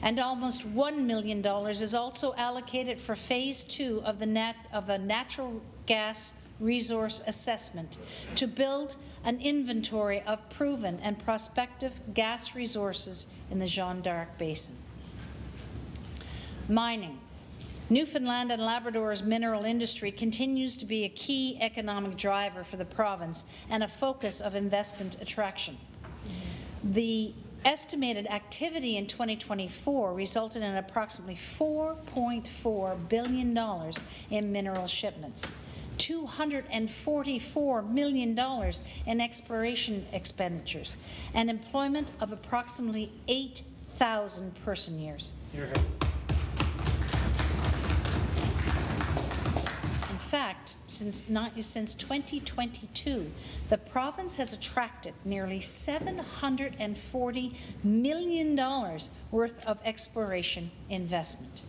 And almost $1 million is also allocated for Phase 2 of a natural gas resource assessment to build an inventory of proven and prospective gas resources in the Jeanne d'Arc Basin. Mining. Newfoundland and Labrador's mineral industry continues to be a key economic driver for the province and a focus of investment attraction. The estimated activity in 2024 resulted in approximately $4.4 billion in mineral shipments, $244 million in exploration expenditures, and employment of approximately 8,000 person-years. In fact, since 2022, the province has attracted nearly $740 million worth of exploration investment.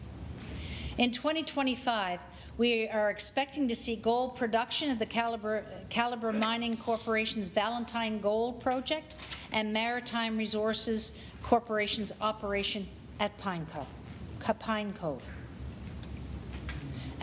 In 2025, we are expecting to see gold production at the Calibre Mining Corporation's Valentine Gold Project and Maritime Resources Corporation's operation at Pine Cove.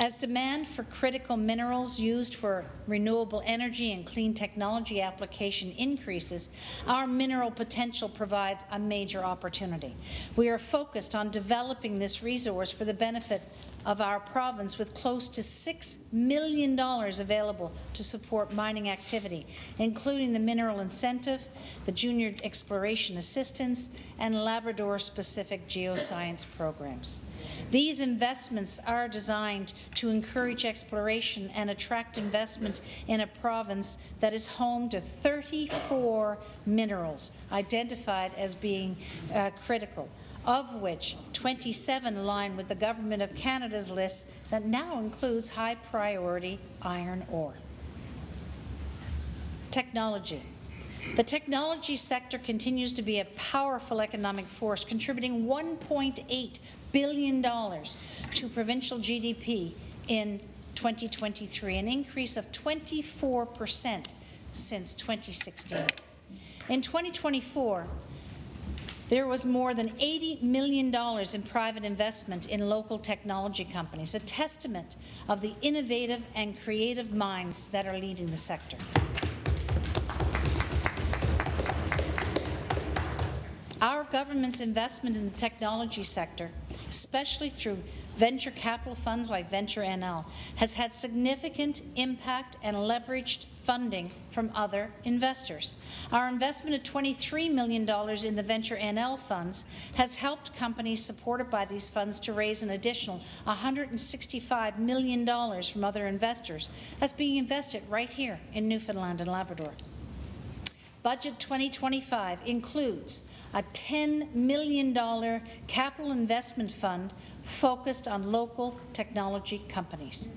As demand for critical minerals used for renewable energy and clean technology application increases, our mineral potential provides a major opportunity. We are focused on developing this resource for the benefit of our province, with close to $6 million available to support mining activity, including the Mineral Incentive, the Junior Exploration Assistance, and Labrador-specific geoscience programs. These investments are designed to encourage exploration and attract investment in a province that is home to 34 minerals identified as being critical, of which 27 align with the Government of Canada's list that now includes high-priority iron ore. Technology. The technology sector continues to be a powerful economic force, contributing $1.8 billion to provincial GDP in 2023, an increase of 24% since 2016. In 2024, there was more than $80 million in private investment in local technology companies, a testament of the innovative and creative minds that are leading the sector. Our government's investment in the technology sector, especially through venture capital funds like Venture NL, has had significant impact and leveraged funding from other investors. Our investment of $23 million in the Venture NL funds has helped companies supported by these funds to raise an additional $165 million from other investors that's being invested right here in Newfoundland and Labrador. Budget 2025 includes a $10 million capital investment fund focused on local technology companies.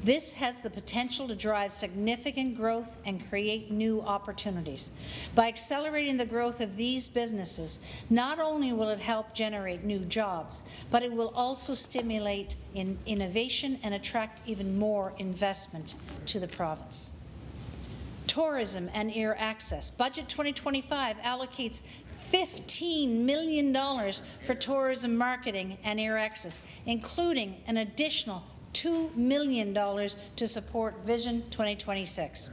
This has the potential to drive significant growth and create new opportunities. By accelerating the growth of these businesses, not only will it help generate new jobs, but it will also stimulate innovation and attract even more investment to the province. Tourism and air access. Budget 2025 allocates $15 million for tourism marketing and air access, including an additional $2 million to support Vision 2026.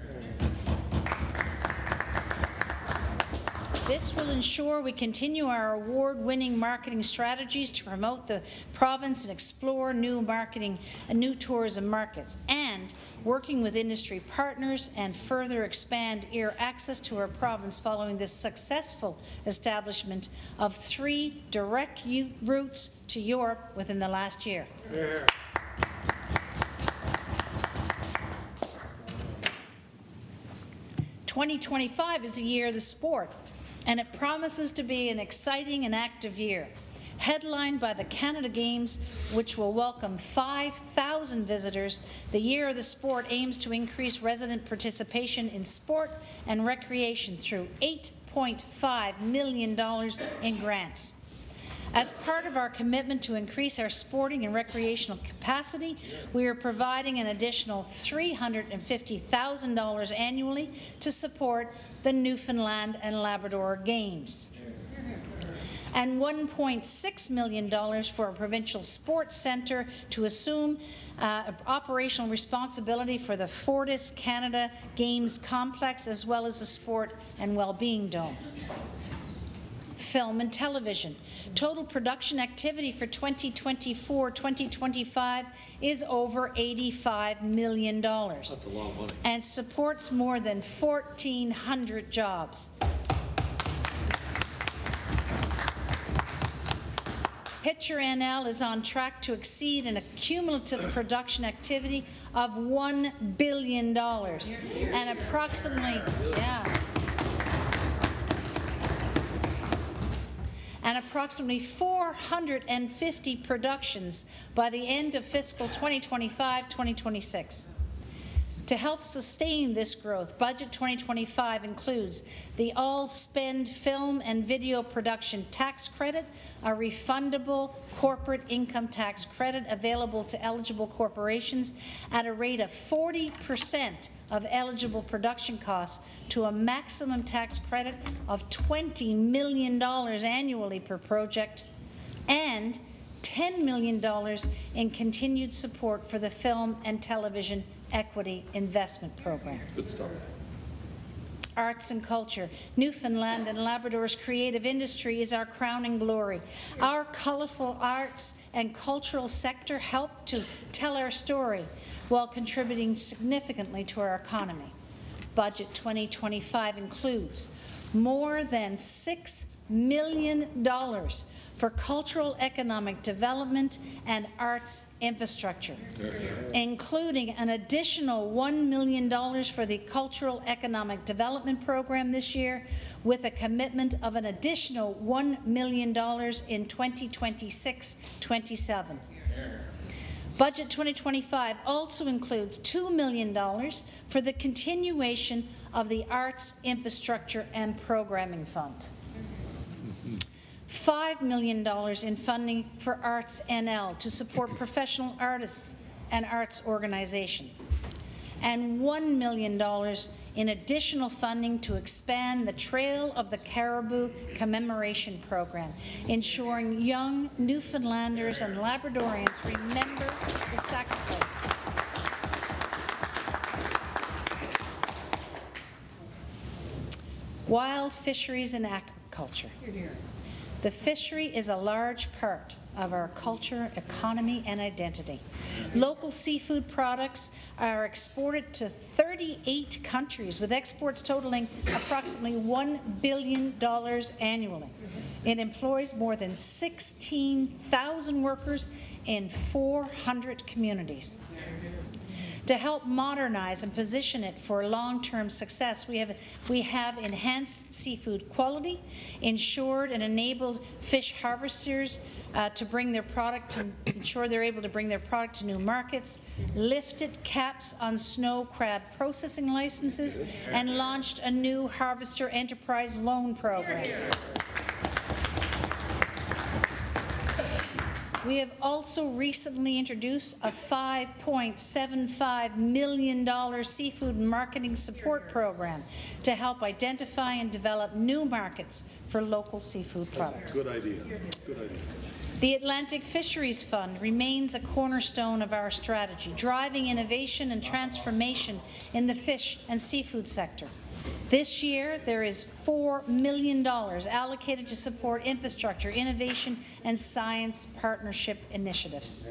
This will ensure we continue our award-winning marketing strategies to promote the province and explore new tourism markets, and working with industry partners and further expand air access to our province following the successful establishment of 3 direct routes to Europe within the last year. Yeah. 2025 is the year of the sport, and it promises to be an exciting and active year, headlined by the Canada Games, which will welcome 5,000 visitors. The Year of the Sport aims to increase resident participation in sport and recreation through $8.5 million in grants. As part of our commitment to increase our sporting and recreational capacity, we are providing an additional $350,000 annually to support the Newfoundland and Labrador Games, and $1.6 million for a provincial sports centre to assume operational responsibility for the Fortis Canada Games complex, as well as the Sport and Wellbeing Dome. Film and television. Total production activity for 2024-2025 is over $85 million. That's a lot of money. And supports more than 1,400 jobs. Picture NL is on track to exceed a cumulative production activity of $1 billion and approximately, approximately 450 productions by the end of fiscal 2025-2026. To help sustain this growth, Budget 2025 includes the all-spend film and video production tax credit, a refundable corporate income tax credit available to eligible corporations at a rate of 40% of eligible production costs, to a maximum tax credit of $20 million annually per project, and $10 million in continued support for the Film and Television Equity Investment Program. Good stuff. Arts and culture. Newfoundland and Labrador's creative industry is our crowning glory. Our colourful arts and cultural sector help to tell our story while contributing significantly to our economy. Budget 2025 includes more than $6 million for cultural economic development and arts infrastructure, including an additional $1 million for the Cultural Economic Development Program this year, with a commitment of an additional $1 million in 2026-27. Budget 2025 also includes $2 million for the continuation of the Arts Infrastructure and Programming Fund. $5 million in funding for Arts NL to support professional artists and arts organization, and $1 million in additional funding to expand the Trail of the Caribou commemoration program, ensuring young Newfoundlanders and Labradorians remember the sacrifices. Wild fisheries and aquaculture. The fishery is a large part of our culture, economy, and identity. Local seafood products are exported to 38 countries, with exports totaling approximately $1 billion annually. It employs more than 16,000 workers in 400 communities. To help modernize and position it for long-term success, we have enhanced seafood quality, ensured and enabled fish harvesters to bring their product to ensure they're able to bring their product to new markets, lifted caps on snow crab processing licenses, and launched a new harvester enterprise loan program. We have also recently introduced a $5.75 million seafood marketing support program to help identify and develop new markets for local seafood products. Good idea. Good idea. The Atlantic Fisheries Fund remains a cornerstone of our strategy, driving innovation and transformation in the fish and seafood sector. This year, there is $4 million allocated to support infrastructure, innovation, and science partnership initiatives.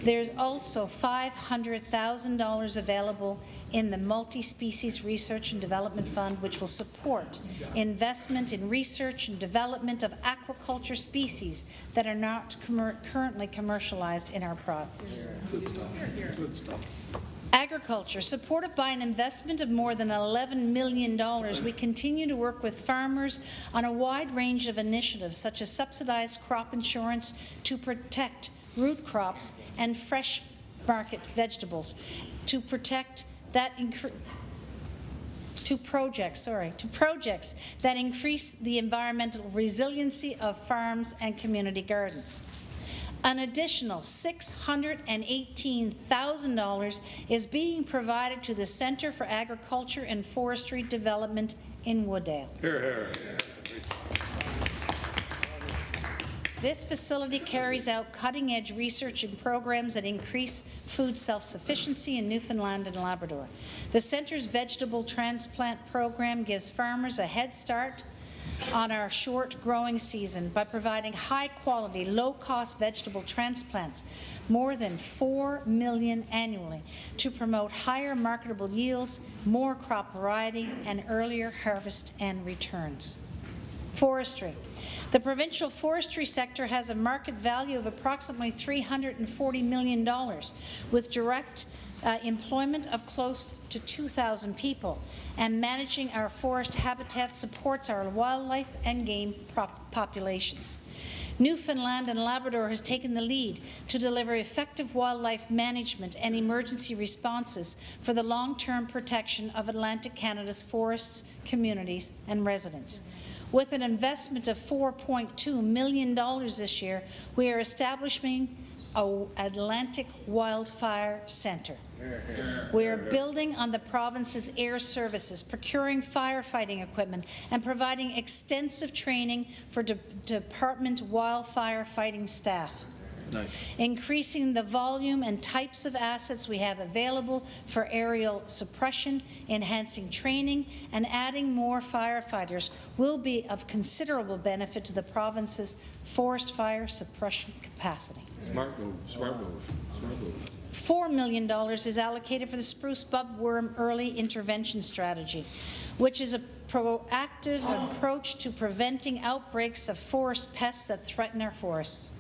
There's also $500,000 available in the Multi-Species Research and Development Fund, which will support investment in research and development of aquaculture species that are not currently commercialized in our province. Good stuff. Good stuff. Agriculture, supported by an investment of more than $11 million, we continue to work with farmers on a wide range of initiatives, such as subsidized crop insurance to protect root crops and fresh market vegetables, to protect that projects that increase the environmental resiliency of farms and community gardens. An additional $618,000 is being provided to the Centre for Agriculture and Forestry Development in Wooddale. Here, here. This facility carries out cutting-edge research and programs that increase food self-sufficiency in Newfoundland and Labrador. The Centre's vegetable transplant program gives farmers a head start on our short growing season by providing high-quality, low-cost vegetable transplants, more than 4 million annually, to promote higher marketable yields, more crop variety, and earlier harvest and returns. Forestry. The provincial forestry sector has a market value of approximately $340 million, with direct employment of close to 2,000 people, and managing our forest habitat supports our wildlife and game populations. Newfoundland and Labrador has taken the lead to deliver effective wildlife management and emergency responses for the long-term protection of Atlantic Canada's forests, communities, and residents. With an investment of $4.2 million this year, we are establishing an Atlantic Wildfire Centre. We are building on the province's air services, procuring firefighting equipment, and providing extensive training for department wildfire fighting staff. Nice. Increasing the volume and types of assets we have available for aerial suppression, enhancing training, and adding more firefighters will be of considerable benefit to the province's forest fire suppression capacity. Smart move. Smart move. Smart move. $4 million is allocated for the spruce bubworm early intervention strategy, which is a proactive approach to preventing outbreaks of forest pests that threaten our forests.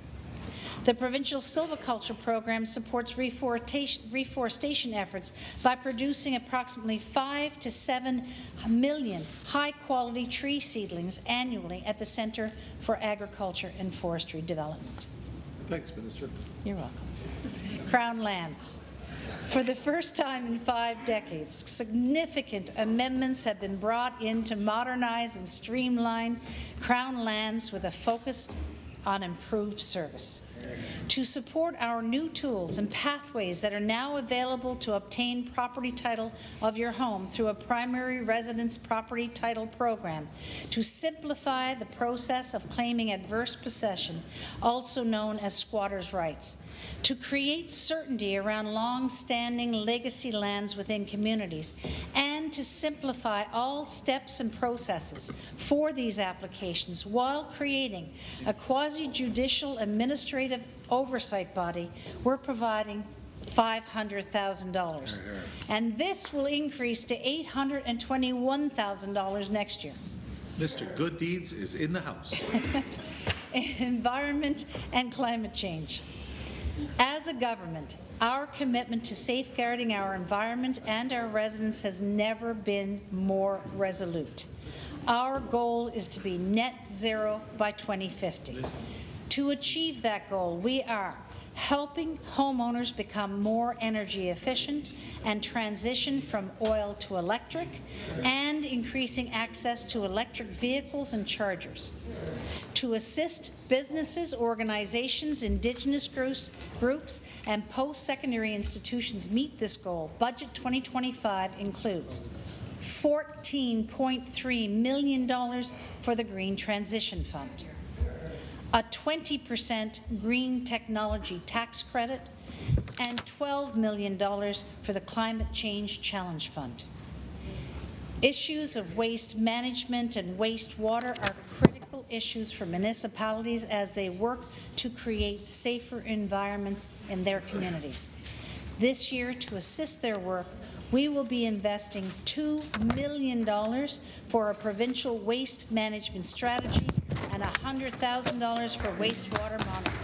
The provincial silviculture program supports reforestation efforts by producing approximately 5 to 7 million high-quality tree seedlings annually at the Centre for Agriculture and Forestry Development. Thanks, Minister. You're welcome. Crown lands. For the first time in 5 decades, significant amendments have been brought in to modernize and streamline Crown lands with a focus on improved service. To support our new tools and pathways that are now available to obtain property title of your home through a primary residence property title program, to simplify the process of claiming adverse possession, also known as squatters' rights, to create certainty around long-standing legacy lands within communities, and and to simplify all steps and processes for these applications while creating a quasi-judicial administrative oversight body, we're providing $500,000. And this will increase to $821,000 next year. Mr. Good Deeds is in the house. Environment and climate change. As a government, our commitment to safeguarding our environment and our residents has never been more resolute. Our goal is to be net zero by 2050. To achieve that goal, we are helping homeowners become more energy efficient and transition from oil to electric, and increasing access to electric vehicles and chargers. To assist businesses, organizations, Indigenous groups, and post-secondary institutions meet this goal, Budget 2025 includes $14.3 million for the Green Transition Fund, a 20% green technology tax credit, and $12 million for the Climate Change Challenge Fund. Issues of waste management and wastewater are critical issues for municipalities as they work to create safer environments in their communities. This year, to assist their work, we will be investing $2 million for a provincial waste management strategy and $100,000 for wastewater monitoring.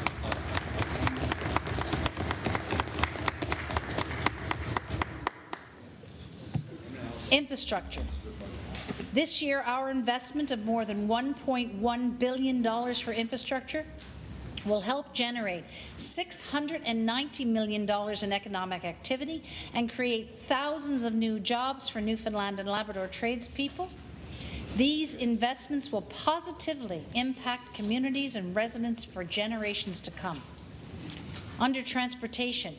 Infrastructure. This year, our investment of more than $1.1 billion for infrastructure will help generate $690 million in economic activity and create thousands of new jobs for Newfoundland and Labrador tradespeople. These investments will positively impact communities and residents for generations to come. Under transportation,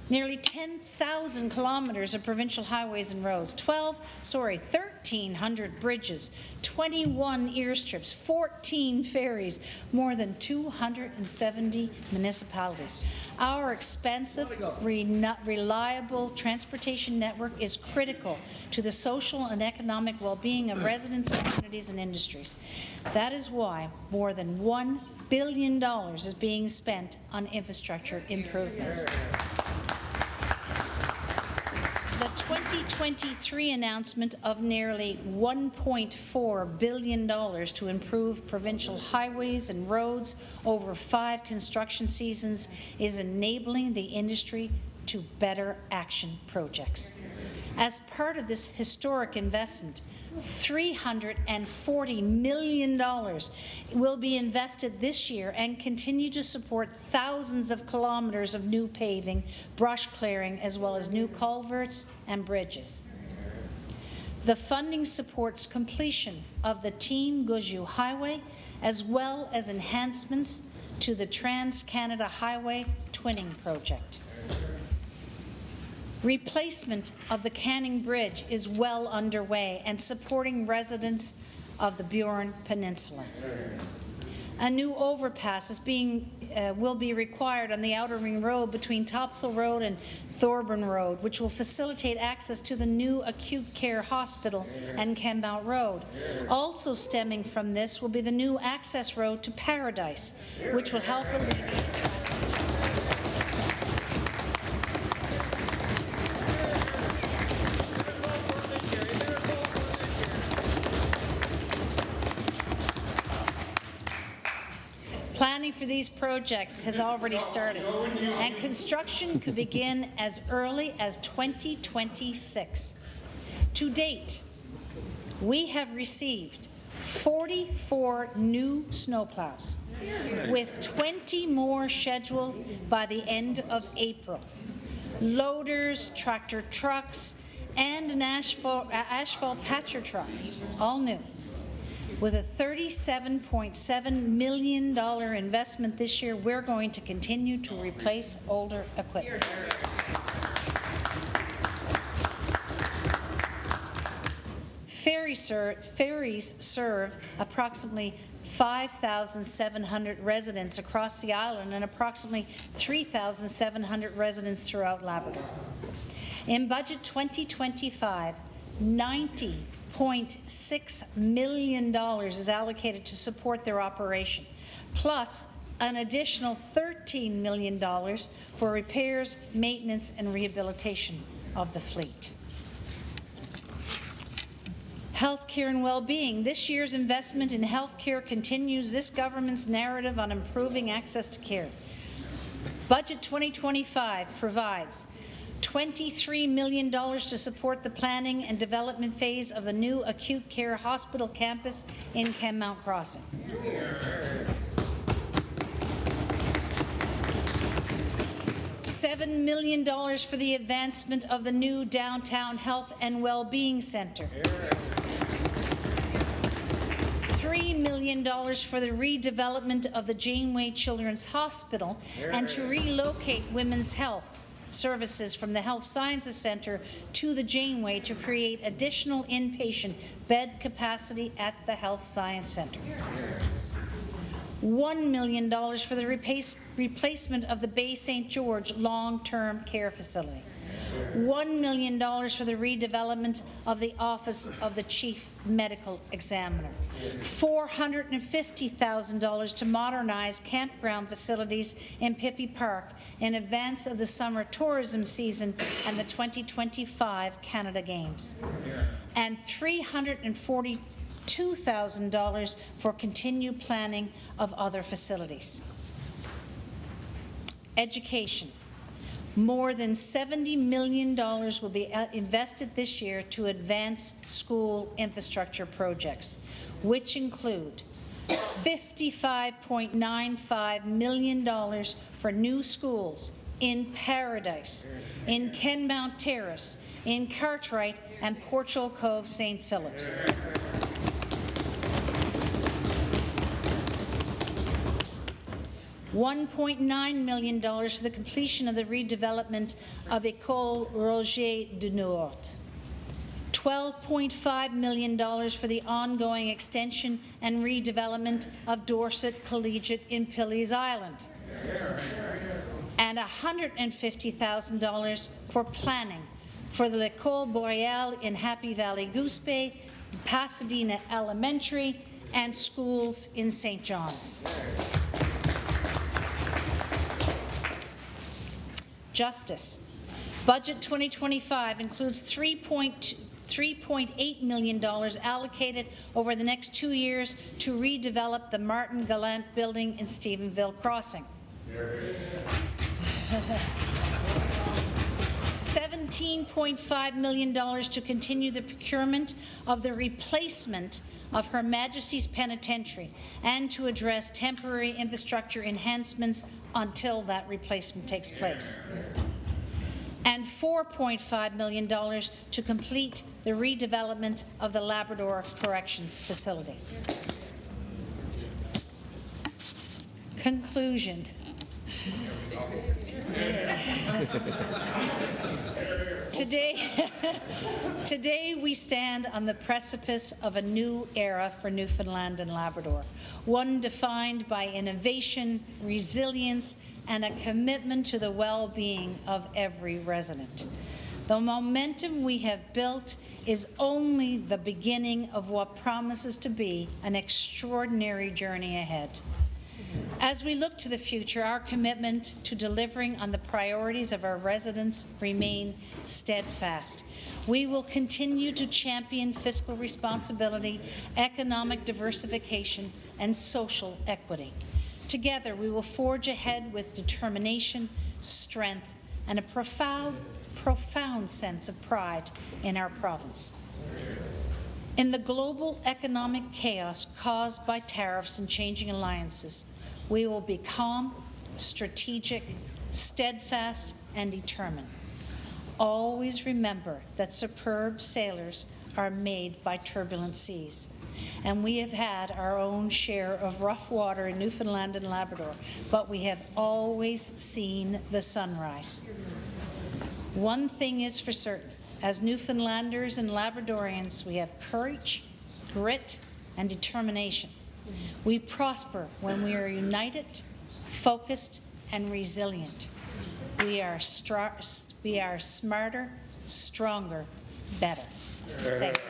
nearly 10,000 kilometres of provincial highways and roads, 1,300 bridges, 21 airstrips, 14 ferries, more than 270 municipalities. Our expansive, reliable transportation network is critical to the social and economic well-being of residents, communities, and industries. That is why more than $1 billion is being spent on infrastructure improvements. The 2023 announcement of nearly $1.4 billion to improve provincial highways and roads over 5 construction seasons is enabling the industry to better action projects. As part of this historic investment, $340 million will be invested this year and continue to support thousands of kilometres of new paving, brush clearing, as well as new culverts and bridges. The funding supports completion of the Teen-Guju Highway, as well as enhancements to the Trans-Canada Highway Twinning Project. Replacement of the Canning Bridge is well underway and supporting residents of the Burin Peninsula. A new overpass will be required on the Outer Ring Road between Topsail Road and Thorburn Road, which will facilitate access to the new acute care hospital and Campbell Road. Also stemming from this will be the new access road to Paradise, which will help alleviate Planning for these projects has already started, and construction could begin as early as 2026. To date, we have received 44 new snowplows, with 20 more scheduled by the end of April. Loaders, tractor trucks, and an asphalt patcher truck, all new. With a $37.7 million investment this year, we're going to continue to replace older equipment. Ferries serve approximately 5,700 residents across the island and approximately 3,700 residents throughout Labrador. In Budget 2025, $90.6 million is allocated to support their operation, plus an additional $13 million for repairs, maintenance, and rehabilitation of the fleet. Healthcare and well-being. This year's investment in healthcare continues this government's narrative on improving access to care. Budget 2025 provides $23 million to support the planning and development phase of the new acute care hospital campus in Kenmount Crossing. $7 million for the advancement of the new downtown health and well-being centre. $3 million for the redevelopment of the Janeway Children's Hospital and to relocate women's health services from the Health Sciences Centre to the Janeway to create additional inpatient bed capacity at the Health Science Centre. $1 million for the replacement of the Bay St. George long-term care facility. $1 million for the redevelopment of the Office of the Chief Medical Examiner. $450,000 to modernize campground facilities in Pippi Park in advance of the summer tourism season and the 2025 Canada Games. And $342,000 for continued planning of other facilities. Education. More than $70 million will be invested this year to advance school infrastructure projects, which include $55.95 million for new schools in Paradise, in Kenmount Terrace, in Cartwright, and Portugal Cove St. Phillips. $1.9 million for the completion of the redevelopment of École Roger du Nord. $12.5 million for the ongoing extension and redevelopment of Dorset Collegiate in Pilley's Island. And $150,000 for planning for the L'École Boreale in Happy Valley Goose Bay, Pasadena Elementary, and schools in St. John's. Justice. Budget 2025 includes $3.8 million allocated over the next 2 years to redevelop the Martin Gallant building in Stephenville Crossing. $17.5 million to continue the procurement of the replacement of Her Majesty's Penitentiary and to address temporary infrastructure enhancements until that replacement takes place. And $4.5 million to complete the redevelopment of the Labrador Corrections Facility. Conclusion. Today we stand on the precipice of a new era for Newfoundland and Labrador, one defined by innovation, resilience, and a commitment to the well-being of every resident. The momentum we have built is only the beginning of what promises to be an extraordinary journey ahead. As we look to the future, our commitment to delivering on the priorities of our residents remain steadfast. We will continue to champion fiscal responsibility, economic diversification, and social equity. Together, we will forge ahead with determination, strength, and a profound sense of pride in our province. In the global economic chaos caused by tariffs and changing alliances, we will be calm, strategic, steadfast, and determined. Always remember that superb sailors are made by turbulent seas. And we have had our own share of rough water in Newfoundland and Labrador, but we have always seen the sunrise. One thing is for certain, as Newfoundlanders and Labradorians, we have courage, grit, and determination. We prosper when we are united, focused, and resilient. We are smarter, stronger, better. Thank you.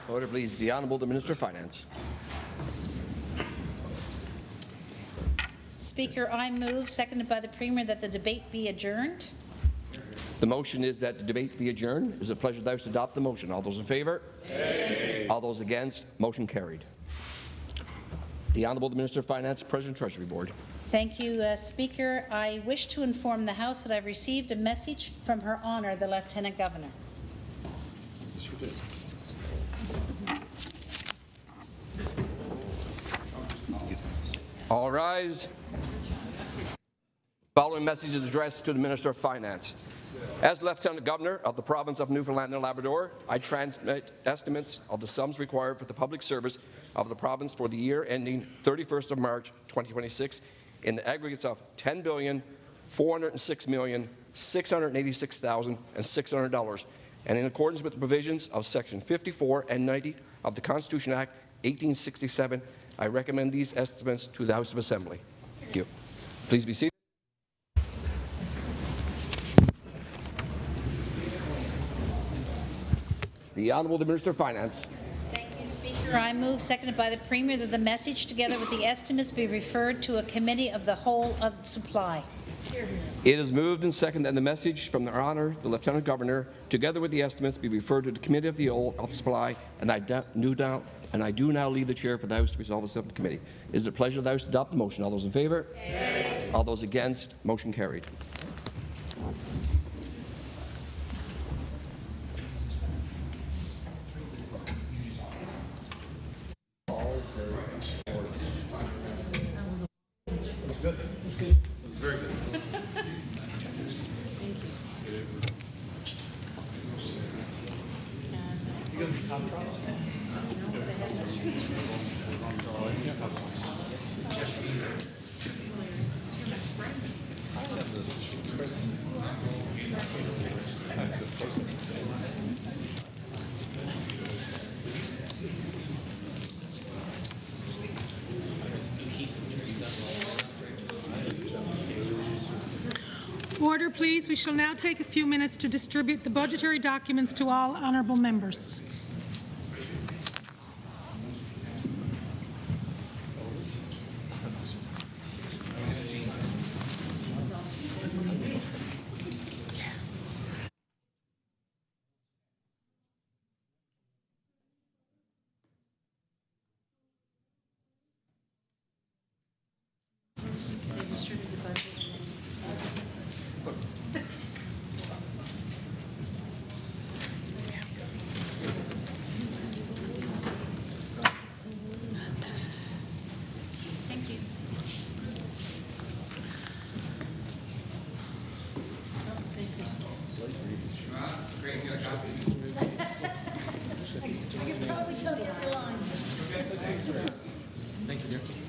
Order, please. The Honourable the Minister of Finance. Speaker, I move, seconded by the Premier, that the debate be adjourned. The motion is that the debate be adjourned. It is a pleasure of the House to adopt the motion. All those in favour? Aye. All those against? Motion carried. The Honourable the Minister of Finance, President Treasury Board. Thank you, Speaker. I wish to inform the House that I've received a message from Her Honour, the Lieutenant Governor. Yes, you did. All rise. Following message is addressed to the Minister of Finance. As Lieutenant Governor of the Province of Newfoundland and Labrador, I transmit estimates of the sums required for the public service of the province for the year ending 31st of March 2026 in the aggregates of $10,406,686,600, and in accordance with the provisions of Section 54 and 90 of the Constitution Act 1867, I recommend these estimates to the House of Assembly. Thank you. Please be seated. The Honourable the Minister of Finance. Thank you, Speaker. I move, seconded by the Premier, that the message, together with the estimates, be referred to a committee of the whole of supply. It is moved and seconded that the message from Their Honour the Lieutenant Governor, together with the estimates, be referred to the committee of the whole of supply, and I do now leave the chair for the House to resolve the subcommittee. It is a pleasure of the House to adopt the motion. All those in favour? Aye. All those against? Motion carried. Good. That's good. It was very good. You got the top drops? Order, please. We shall now take a few minutes to distribute the budgetary documents to all honourable members.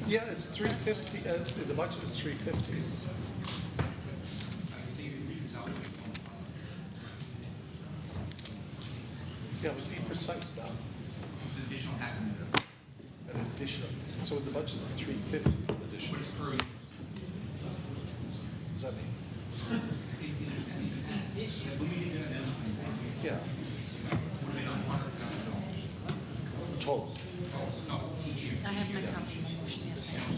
Yeah, it's 350. The budget is 350. Yeah, but be precise now. It's an additional admin. An additional. So the budget is 350 additional. What does that mean? Yeah. Total. I have my copy of the motion. Yes, I have.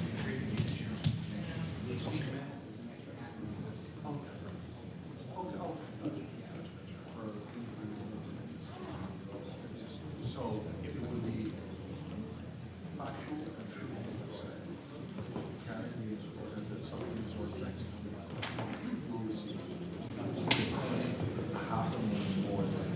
So it would be actual categories or that some of these will receive $500,000 more than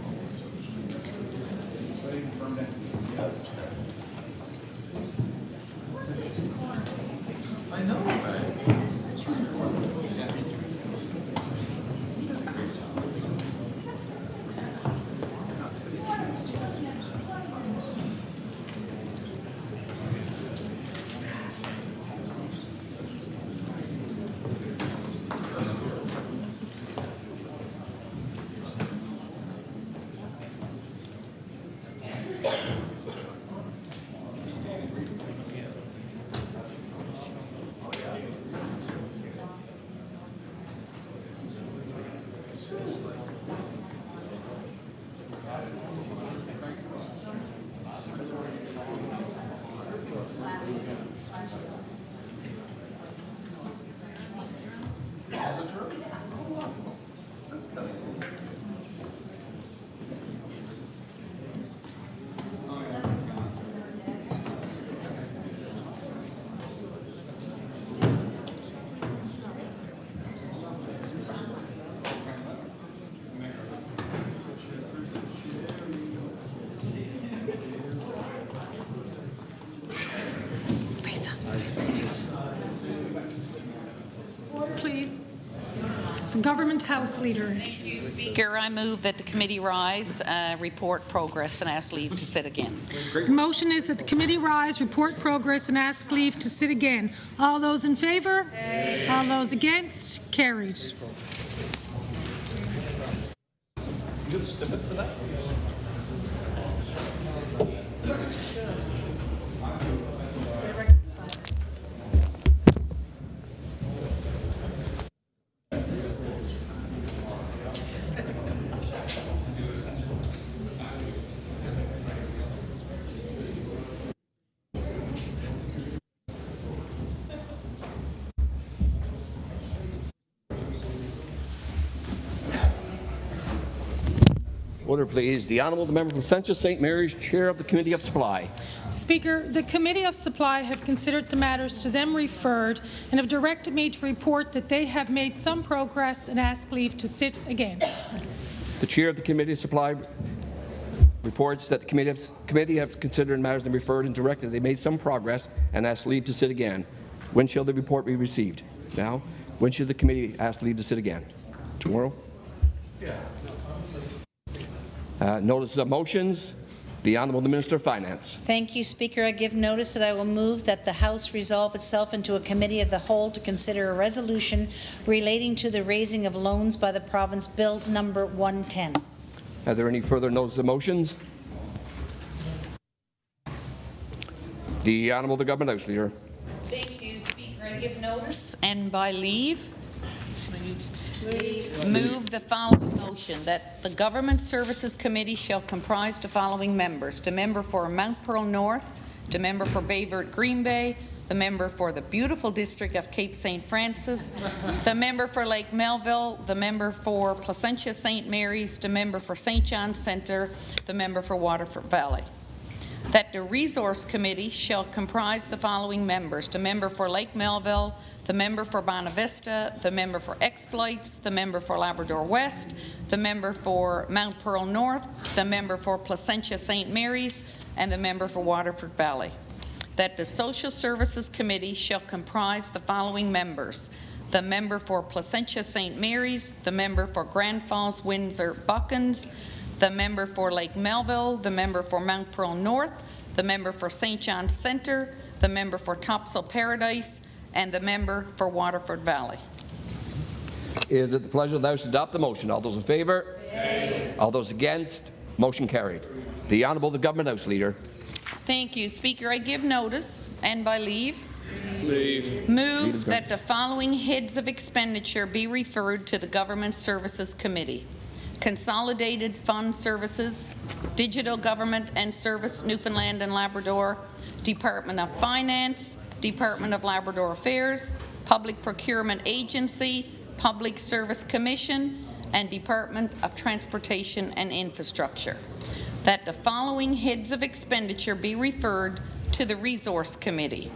Order, please. Government House Leader. Thank you, Speaker. I move that the committee rise, report progress, and ask leave to sit again. The motion is that the committee rise, report progress, and ask leave to sit again. All those in favour? Aye. All those against? Carried. You got a stimulus for that? Order, please. The Honourable the Member for Placentia St. Mary's, Chair of the Committee of Supply. Speaker, the Committee of Supply have considered the matters to them referred and have directed me to report that they have made some progress and ask leave to sit again. The Chair of the Committee of Supply reports that the committee have considered matters and referred and directed they made some progress and asked leave to sit again. When shall the report be received? Now. When should the committee ask leave to sit again? Tomorrow? Yeah. Notice of motions. The Honourable the Minister of Finance. Thank you, Speaker. I give notice that I will move that the House resolve itself into a committee of the whole to consider a resolution relating to the raising of loans by the province, Bill number 110. Are there any further notice of motions? The Honourable the Government House Leader. Thank you, Speaker. I give notice and by leave move the following motion that the Government Services Committee shall comprise the following members: the member for Mount Pearl North, the member for Bayvert Green Bay, the member for the beautiful district of Cape St. Francis, the member for Lake Melville, the member for Placentia St. Mary's, the member for St. John's Centre, the member for Waterford Valley. That the Resource Committee shall comprise the following members: the member for Lake Melville, the member for Bonavista, the member for Exploits, the member for Labrador West, the member for Mount Pearl North, the member for Placentia St. Mary's, and the member for Waterford Valley. That the Social Services Committee shall comprise the following members: the member for Placentia St. Mary's, the member for Grand Falls Windsor Buckens, the member for Lake Melville, the member for Mount Pearl North, the member for St. John's Centre, the member for Topsail Paradise, and the member for Waterford Valley. Is it the pleasure of the House to adopt the motion? All those in favour? Aye. All those against? Motion carried. The Honourable the Government House Leader. Thank you, Speaker. I give notice and by leave move that the following heads of expenditure be referred to the Government Services Committee: Consolidated Fund Services, Digital Government and Service Newfoundland and Labrador, Department of Finance, Department of Labrador Affairs, Public Procurement Agency, Public Service Commission, and Department of Transportation and Infrastructure. That the following heads of expenditure be referred to the Resource Committee: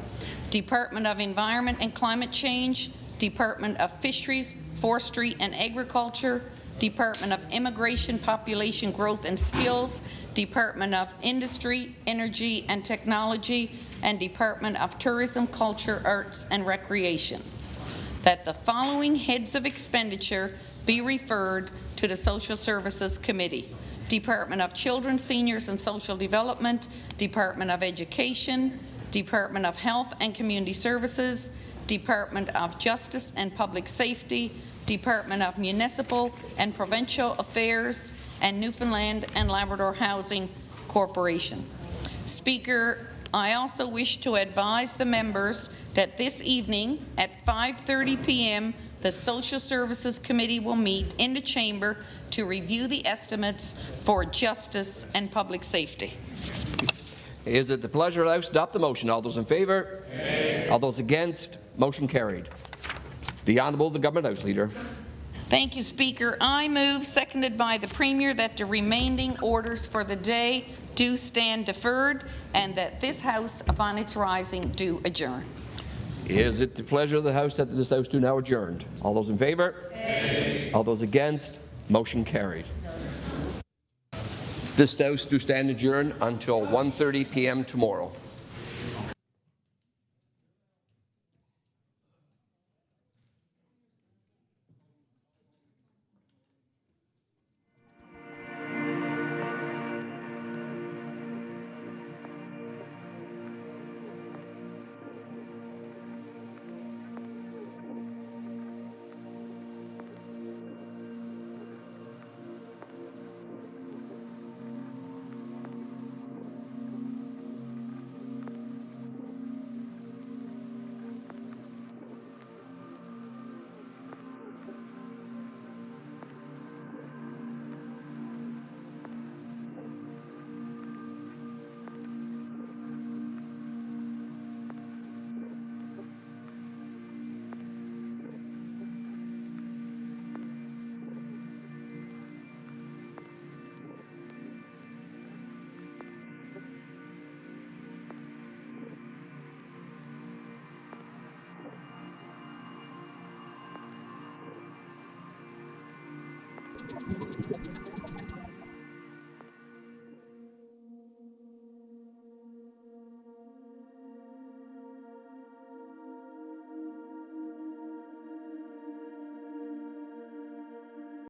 Department of Environment and Climate Change, Department of Fisheries, Forestry and Agriculture, Department of Immigration, Population Growth and Skills, Department of Industry, Energy and Technology, and Department of Tourism, Culture, Arts and Recreation. That the following heads of expenditure be referred to the Social Services Committee: Department of Children, Seniors and Social Development, Department of Education, Department of Health and Community Services, Department of Justice and Public Safety, Department of Municipal and Provincial Affairs, and Newfoundland and Labrador Housing Corporation. Speaker, I also wish to advise the members that this evening at 5:30 p.m. the Social Services Committee will meet in the chamber to review the estimates for justice and public safety. Is it the pleasure of the House to adopt the motion? All those in favour? Aye. All those against? Motion carried. The Honourable the Government House Leader. Thank you, Speaker. I move, seconded by the Premier, that the remaining orders for the day do stand deferred and that this House, upon its rising, do adjourn. Is it the pleasure of the House that this House do now adjourned? All those in favour? Aye. All those against? Motion carried. This House do stand adjourned until 1:30 p.m. tomorrow.